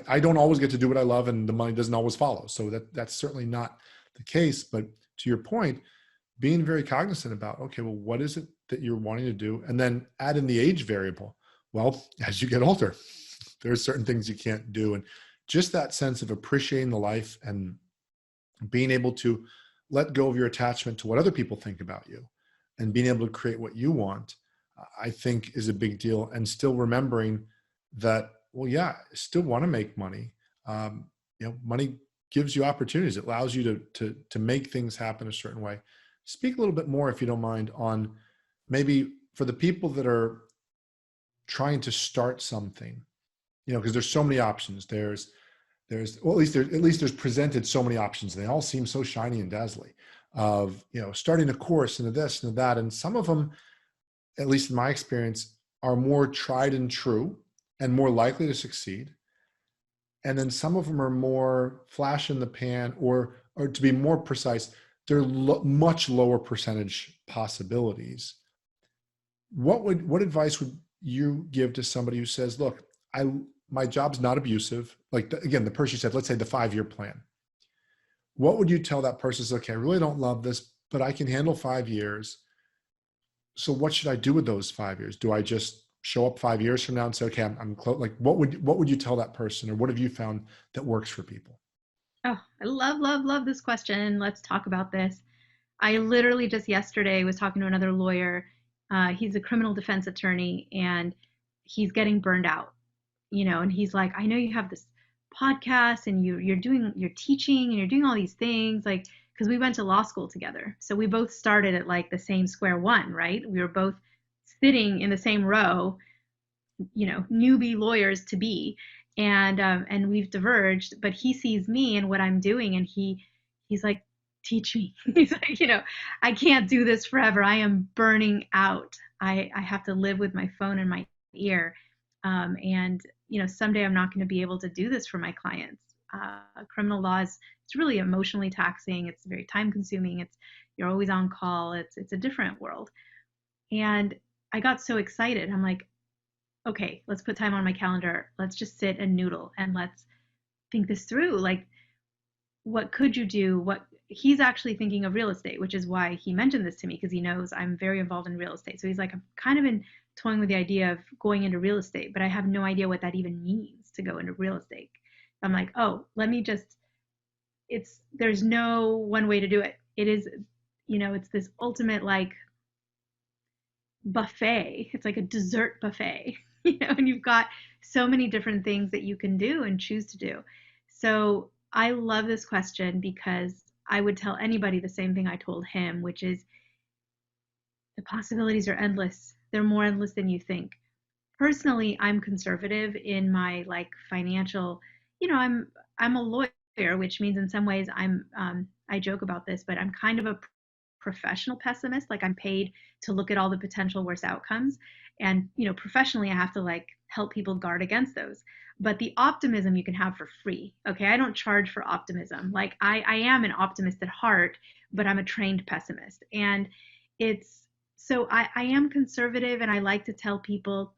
I don't always get to do what I love and the money doesn't always follow. So that's certainly not the case. But to your point, being very cognizant about, okay, well, what is it that you're wanting to do? And then add in the age variable. Well, as you get older, there are certain things you can't do. And just that sense of appreciating the life and being able to let go of your attachment to what other people think about you and being able to create what you want, I think is a big deal. And still remembering that, well, yeah, I still want to make money. Money gives you opportunities. It allows you to make things happen a certain way. Speak a little bit more, if you don't mind, on maybe for the people that are trying to start something, because there's so many options. There's well, at least there's presented so many options. They all seem so shiny and dazzling of, starting a course and this and that. And some of them, at least in my experience, are more tried and true and more likely to succeed. And then some of them are more flash in the pan, or to be more precise, they're much lower percentage possibilities. What advice would you give to somebody who says, look, my job's not abusive. Like again, the person said, let's say the 5-year plan. What would you tell that person? Says, okay, I really don't love this, but I can handle 5 years. So what should I do with those 5 years? Do I just show up 5 years from now and say, okay, I'm close? Like what would you tell that person, or what have you found that works for people? Oh, I love, love, love this question. Let's talk about this. I literally just yesterday was talking to another lawyer. He's a criminal defense attorney and he's getting burned out, and he's like, I know you have this podcast and you're teaching and you're doing all these things, like, because we went to law school together. So we both started at like the same square one, right? We were both sitting in the same row, newbie lawyers to be, and we've diverged. But he sees me and what I'm doing, and he's like, teach me. He's like, I can't do this forever. I am burning out. I have to live with my phone in my ear, and someday I'm not going to be able to do this for my clients. Criminal law is, it's really emotionally taxing. It's very time consuming. You're always on call. It's a different world. And I got so excited. I'm like, okay, let's put time on my calendar. Let's just sit and noodle and let's think this through. Like, what could you do? What he's actually thinking of real estate, which is why he mentioned this to me, because he knows I'm very involved in real estate. So he's like, I'm kind of been toying with the idea of going into real estate, but I have no idea what that even means to go into real estate. I'm like, oh, let me just, there's no one way to do it. It is, it's this ultimate like buffet. It's like a dessert buffet, and you've got so many different things that you can do and choose to do. So I love this question because I would tell anybody the same thing I told him, which is the possibilities are endless. They're more endless than you think. Personally, I'm conservative in my like financial, I'm a lawyer, which means in some ways I joke about this, but I'm kind of a professional pessimist. Like I'm paid to look at all the potential worst outcomes. And, professionally, I have to like help people guard against those. But the optimism you can have for free. Okay. I don't charge for optimism. Like I am an optimist at heart, but I'm a trained pessimist. And so I am conservative, and I like to tell people,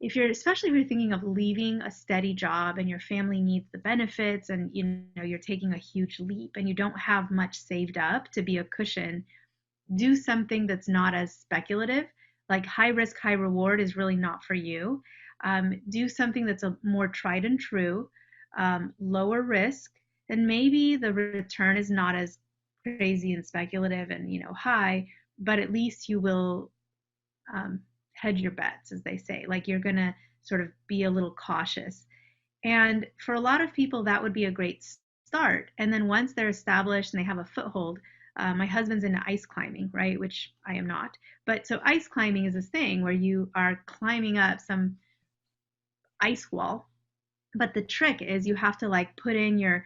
especially if you're thinking of leaving a steady job and your family needs the benefits, and you're taking a huge leap and you don't have much saved up to be a cushion, do something that's not as speculative. Like high risk, high reward is really not for you. Do something that's a more tried and true, lower risk, and maybe the return is not as crazy and speculative and high, but at least you will hedge your bets, as they say. Like you're gonna sort of be a little cautious. And for a lot of people, that would be a great start. And then once they're established and they have a foothold, my husband's into ice climbing, right? Which I am not. But so ice climbing is this thing where you are climbing up some ice wall. But the trick is you have to like put in your,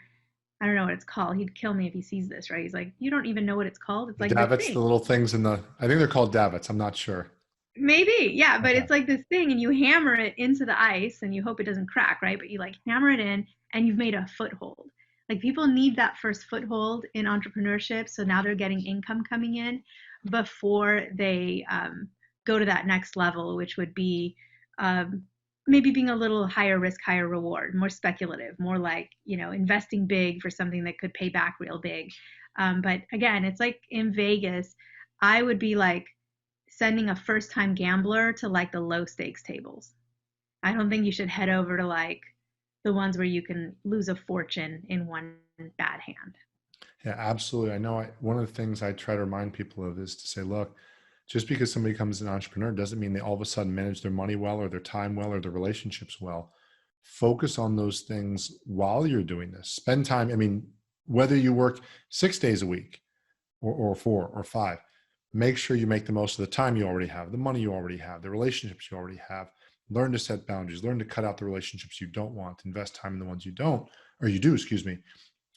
I don't know what it's called. He'd kill me if he sees this, right? He's like, you don't even know what it's called. It's The like this davits, thing. the little things in the, I think they're called davits. I'm not sure. Maybe, yeah, but Okay. it's like this thing, and you hammer it into the ice, and you hope it doesn't crack, right? But you like hammer it in, and you've made a foothold. Like people need that first foothold in entrepreneurship, so now they're getting income coming in before they go to that next level, which would be um, maybe being a little higher risk, higher reward, more speculative, more like investing big for something that could pay back real big. But again, it's like in Vegas, I would be like sending a first time gambler to like the low stakes tables. I don't think you should head over to like the ones where you can lose a fortune in one bad hand. Yeah, absolutely. I know one of the things I try to remind people of is to say, look, just because somebody becomes an entrepreneur doesn't mean they all of a sudden manage their money well or their time well or their relationships well. Focus on those things while you're doing this. Spend time. I mean, whether you work 6 days a week or 4 or 5, make sure you make the most of the time you already have, the money you already have, the relationships you already have. Learn to set boundaries, learn to cut out the relationships you don't want, invest time in the ones you don't, or you do, excuse me.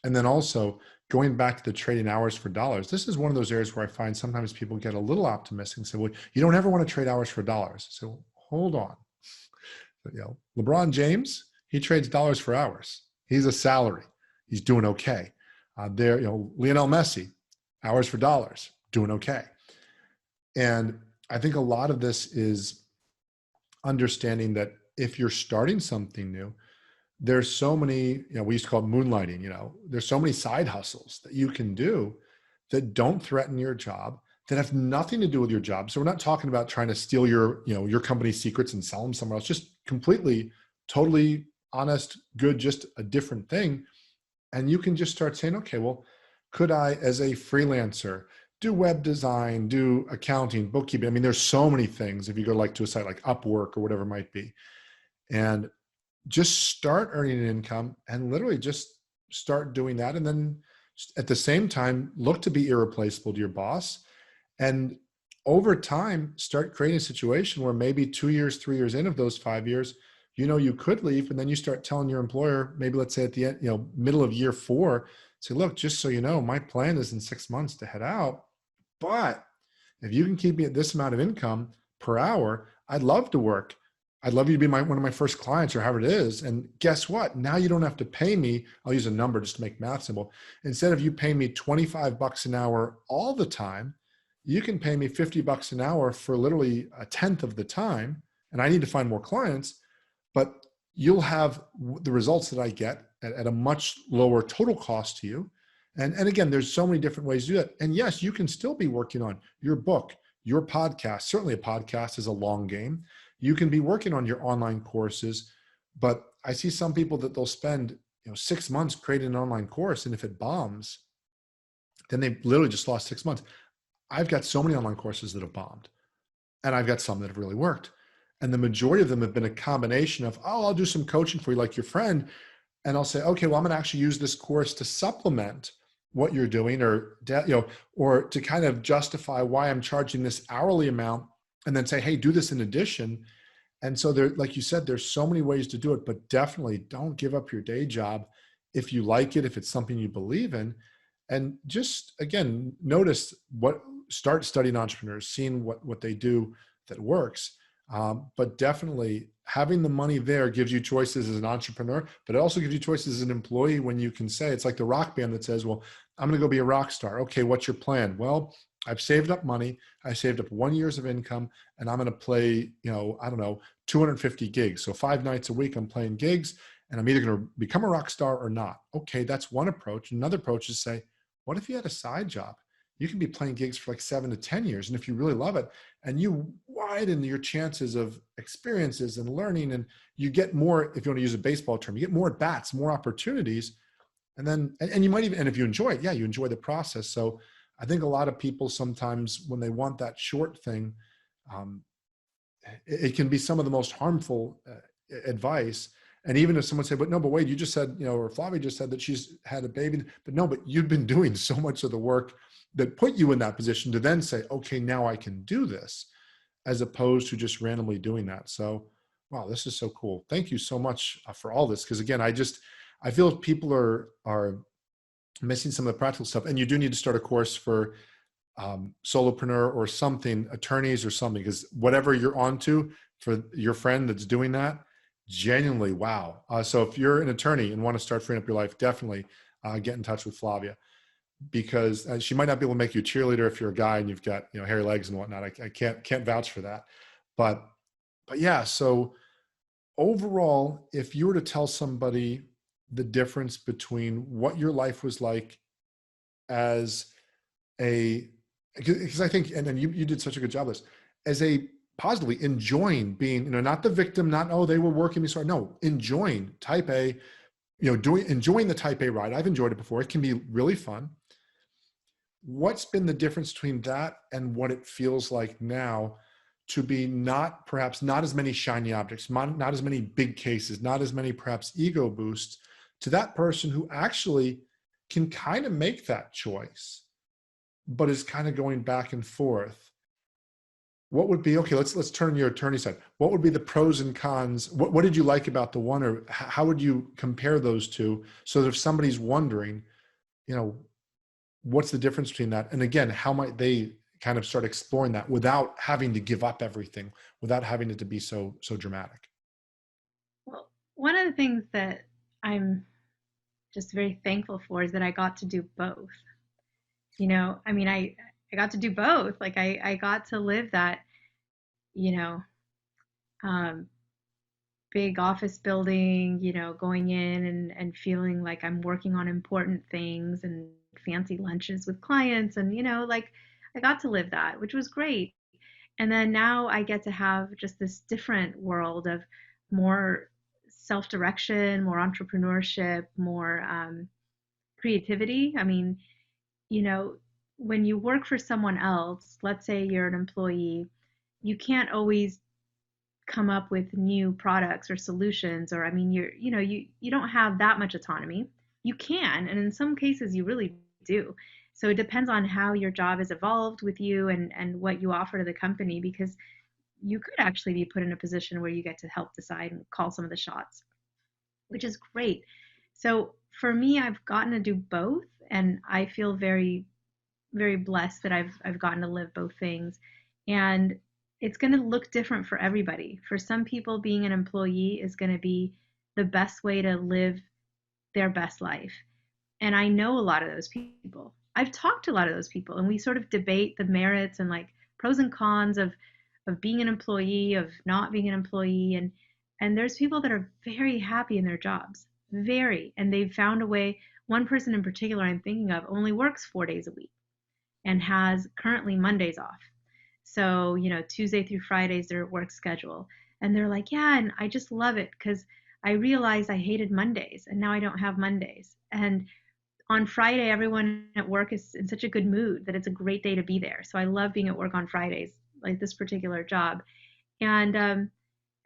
And then also going back to the trading hours for dollars, this is one of those areas where I find sometimes people get a little optimistic and say, well, you don't ever want to trade hours for dollars. So hold on. But, LeBron James, he trades dollars for hours. He's a salary. He's doing okay. Lionel Messi, hours for dollars, doing okay. And I think a lot of this is understanding that if you're starting something new, there's so many, we used to call it moonlighting, there's so many side hustles that you can do that don't threaten your job, that have nothing to do with your job. So we're not talking about trying to steal your company's secrets and sell them somewhere else, just completely, totally honest, good, just a different thing. And you can just start saying, okay, well, could I, as a freelancer, do web design, do accounting, bookkeeping? I mean, there's so many things if you go to a site like Upwork or whatever it might be. And just start earning an income and literally just start doing that. And then at the same time, look to be irreplaceable to your boss. And over time, start creating a situation where maybe 2 years, 3 years in of those 5 years, you could leave. And then you start telling your employer, maybe let's say at the end, middle of year 4, say, look, just so you know, my plan is in 6 months to head out. But if you can keep me at this amount of income per hour, I'd love to work. I'd love you to be one of my first clients or however it is. And guess what? Now you don't have to pay me. I'll use a number just to make math simple. Instead of you paying me $25 an hour all the time, you can pay me $50 an hour for literally a tenth of the time. And I need to find more clients, but you'll have the results that I get at a much lower total cost to you. And again, there's so many different ways to do that. And yes, you can still be working on your book, your podcast. Certainly a podcast is a long game. You can be working on your online courses, but I see some people that they'll spend 6 months creating an online course. And if it bombs, then they literally just lost 6 months. I've got so many online courses that have bombed, and I've got some that have really worked. And the majority of them have been a combination of, oh, I'll do some coaching for you like your friend. And I'll say, okay, well, I'm going to actually use this course to supplement what you're doing, or to kind of justify why I'm charging this hourly amount, and then say, hey, do this in addition. And so there, like you said, there's so many ways to do it, but definitely don't give up your day job if you like it, if it's something you believe in. And just, again, start studying entrepreneurs, seeing what they do that works. But definitely having the money there gives you choices as an entrepreneur, but it also gives you choices as an employee when you can say, it's like the rock band that says, well, I'm going to go be a rock star. Okay, what's your plan? Well, I've saved up money. I saved up 1 year's of income, and I'm going to play, I don't know, 250 gigs. So 5 nights a week, I'm playing gigs, and I'm either going to become a rock star or not. Okay, that's one approach. Another approach is say, what if you had a side job? You can be playing gigs for like 7 to 10 years. And if you really love it and you widen your chances of experiences and learning, and you get more, if you want to use a baseball term, you get more at bats, more opportunities. And then, and you might even, and if you enjoy it, yeah, you enjoy the process. So I think a lot of people sometimes when they want that short thing, um, it can be some of the most harmful advice. And even if someone said, but no, but wait, you just said, or Flavia just said that she's had a baby, but no, but you've been doing so much of the work that put you in that position to then say, okay, now I can do this, as opposed to just randomly doing that. So, wow, this is so cool. Thank you so much for all this. Because again, I feel people are missing some of the practical stuff, and you do need to start a course for solopreneur or something, attorneys or something, because whatever you're onto for your friend that's doing that, genuinely, wow. So if you're an attorney and want to start freeing up your life, definitely get in touch with Flavia, because she might not be able to make you a cheerleader if you're a guy and you've got hairy legs and whatnot. I can't vouch for that, but yeah. So overall, if you were to tell somebody the difference between what your life was like as because I think, and then you did such a good job of this, as a positively enjoying being, not the victim, not, oh, they were working me so hard. No, enjoying type A, enjoying the type A ride. I've enjoyed it before. It can be really fun. What's been the difference between that and what it feels like now to be perhaps not as many shiny objects, not as many big cases, not as many perhaps ego boosts, to that person who actually can kind of make that choice, but is kind of going back and forth? What would be, okay, let's turn your attorney side. What would be the pros and cons? What did you like about the one, or how would you compare those two? So that if somebody's wondering, what's the difference between that? And again, how might they kind of start exploring that without having to give up everything, without having it to be so dramatic? Well, one of the things that I'm just very thankful for is that I got to do both. I mean, I got to do both. Like I got to live that, you know, um, big office building, going in and feeling like I'm working on important things and fancy lunches with clients. And, like I got to live that, which was great. And then now I get to have just this different world of more self direction, more entrepreneurship, more creativity. I mean, you know, when you work for someone else, let's say you're an employee, you can't always come up with new products or solutions, or I mean you don't have that much autonomy. You can, and in some cases you really do. So it depends on how your job has evolved with you and what you offer to the company, because you could actually be put in a position where you get to help decide and call some of the shots, which is great. So for me, I've gotten to do both, and I feel very very blessed that I've gotten to live both things. And it's going to look different for everybody. For some people, being an employee is going to be the best way to live their best life. And I know a lot of those people. I've talked to a lot of those people, and we sort of debate the merits and like pros and cons of being an employee, of not being an employee. And there's people that are very happy in their jobs, very, and they've found a way. One person in particular I'm thinking of only works 4 days a week and has currently Mondays off. So, Tuesday through Fridays, their work schedule. And they're like, yeah, and I just love it because I realized I hated Mondays and now I don't have Mondays. And on Friday, everyone at work is in such a good mood that it's a great day to be there. So I love being at work on Fridays, like this particular job. And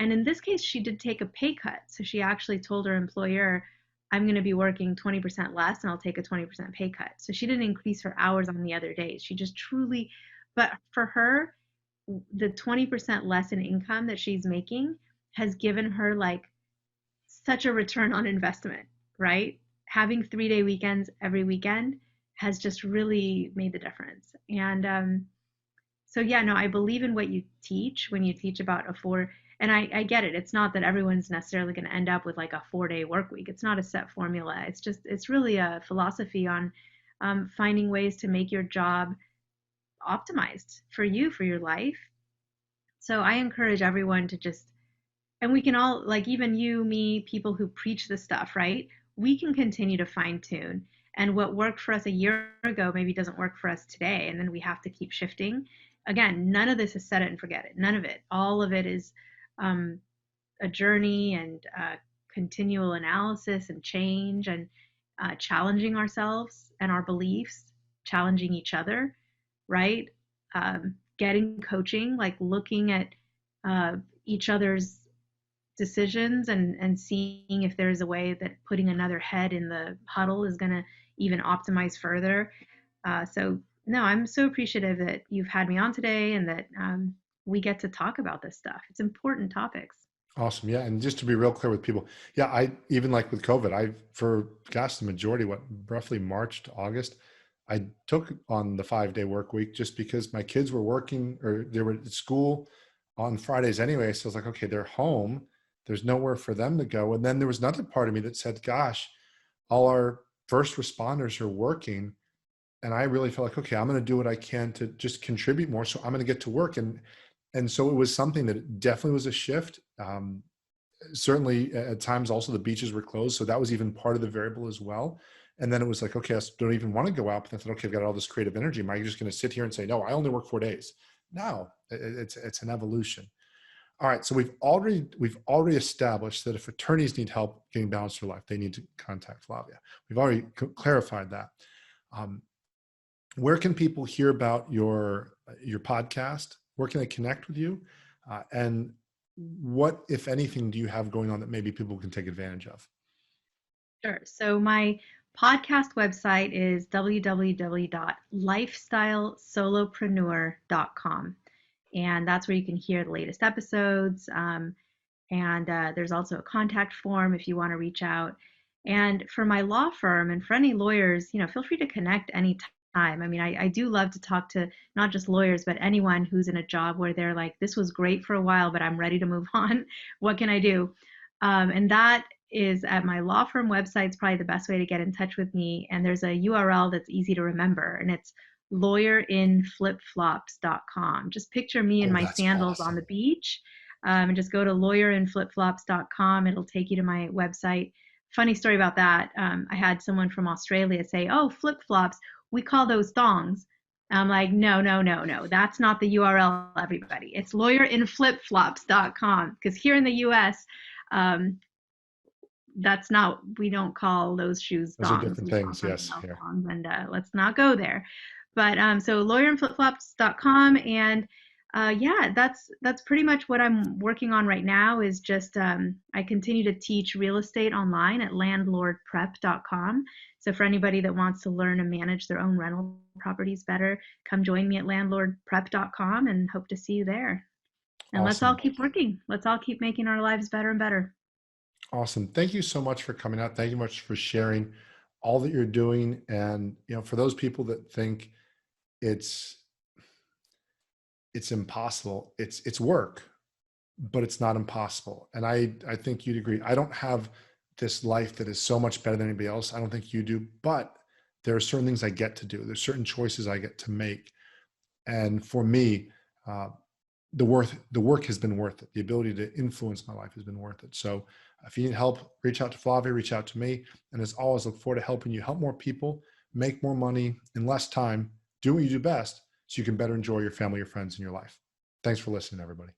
in this case, she did take a pay cut. So she actually told her employer, I'm going to be working 20% less and I'll take a 20% pay cut. So she didn't increase her hours on the other days. She just truly, but for her, the 20% less in income that she's making has given her like such a return on investment, right? Having 3-day weekends every weekend has just really made the difference. And so yeah, no, I believe in what you teach when you teach about and I get it. It's not that everyone's necessarily going to end up with like a 4-day work week. It's not a set formula. It's really a philosophy on finding ways to make your job optimized for you, for your life. So I encourage everyone to just, and we can all, like even you, me, people who preach this stuff, right? We can continue to fine tune. And what worked for us a year ago maybe doesn't work for us today. And then we have to keep shifting. Again, none of this is set it and forget it. None of it. All of it is um, a journey and continual analysis and change and challenging ourselves and our beliefs, challenging each other, right? Getting coaching, like looking at each other's decisions and seeing if there's a way that putting another head in the huddle is going to even optimize further. So, no, I'm so appreciative that you've had me on today and that we get to talk about this stuff. It's important topics. Awesome. Yeah. And just to be real clear with people, yeah, I even like with COVID, for gosh, the majority, roughly March to August, I took on the 5-day work week just because my kids were working or they were at school on Fridays anyway. So I was like, okay, they're home. There's nowhere for them to go. And then there was another part of me that said, gosh, all our first responders are working. And I really felt like, okay, I'm going to do what I can to just contribute more. So I'm going to get to work. And so it was something that definitely was a shift. Certainly at times also the beaches were closed. So that was even part of the variable as well. And then it was like, okay, I don't even want to go out. But I thought, okay, I've got all this creative energy. Am I just going to sit here and say, no, I only work 4 days? No, it's an evolution. All right. So we've already established that if attorneys need help getting balanced their life, they need to contact Flavia. We've already clarified that. Where can people hear about your podcast? Where can they connect with you? And what, if anything, do you have going on that maybe people can take advantage of? Sure. So my podcast website is www.lifestylesolopreneur.com. And that's where you can hear the latest episodes. And there's also a contact form if you want to reach out. And for my law firm and for any lawyers, feel free to connect anytime. I mean, I do love to talk to not just lawyers, but anyone who's in a job where they're like, this was great for a while, but I'm ready to move on. What can I do? And that is at my law firm website. It's probably the best way to get in touch with me. And there's a URL that's easy to remember, and it's lawyerinflipflops.com. Just picture me in Oh, my that's sandals on the awesome. beach, and just go to lawyerinflipflops.com. It'll take you to my website. Funny story about that. I had someone from Australia say, "Oh, flip flops, we call those thongs." I'm like, no, no, no, no. That's not the URL, everybody. It's lawyerinflipflops.com. Because here in the US, um, that's not, we don't call those shoes Those are thongs. different We call things. something Yes. else Here. thongs, and let's not go there. But so lawyerinflipflops.com, and yeah, that's pretty much what I'm working on right now. Is just I continue to teach real estate online at landlordprep.com. So for anybody that wants to learn and manage their own rental properties better, come join me at landlordprep.com, and hope to see you there. And let's all Awesome. keep working. Let's all keep making our lives better and better. Awesome. Thank you so much for coming out. Thank you much for sharing all that you're doing. And, for those people that think it's, it's impossible, it's work, but it's not impossible. And I think you'd agree. I don't have this life that is so much better than anybody else. I don't think you do, but there are certain things I get to do. There's certain choices I get to make. And for me, uh, the work has been worth it. The ability to influence my life has been worth it. So if you need help, reach out to Flavia, reach out to me. And as always, look forward to helping you help more people, make more money in less time, do what you do best so you can better enjoy your family, your friends, and your life. Thanks for listening, everybody.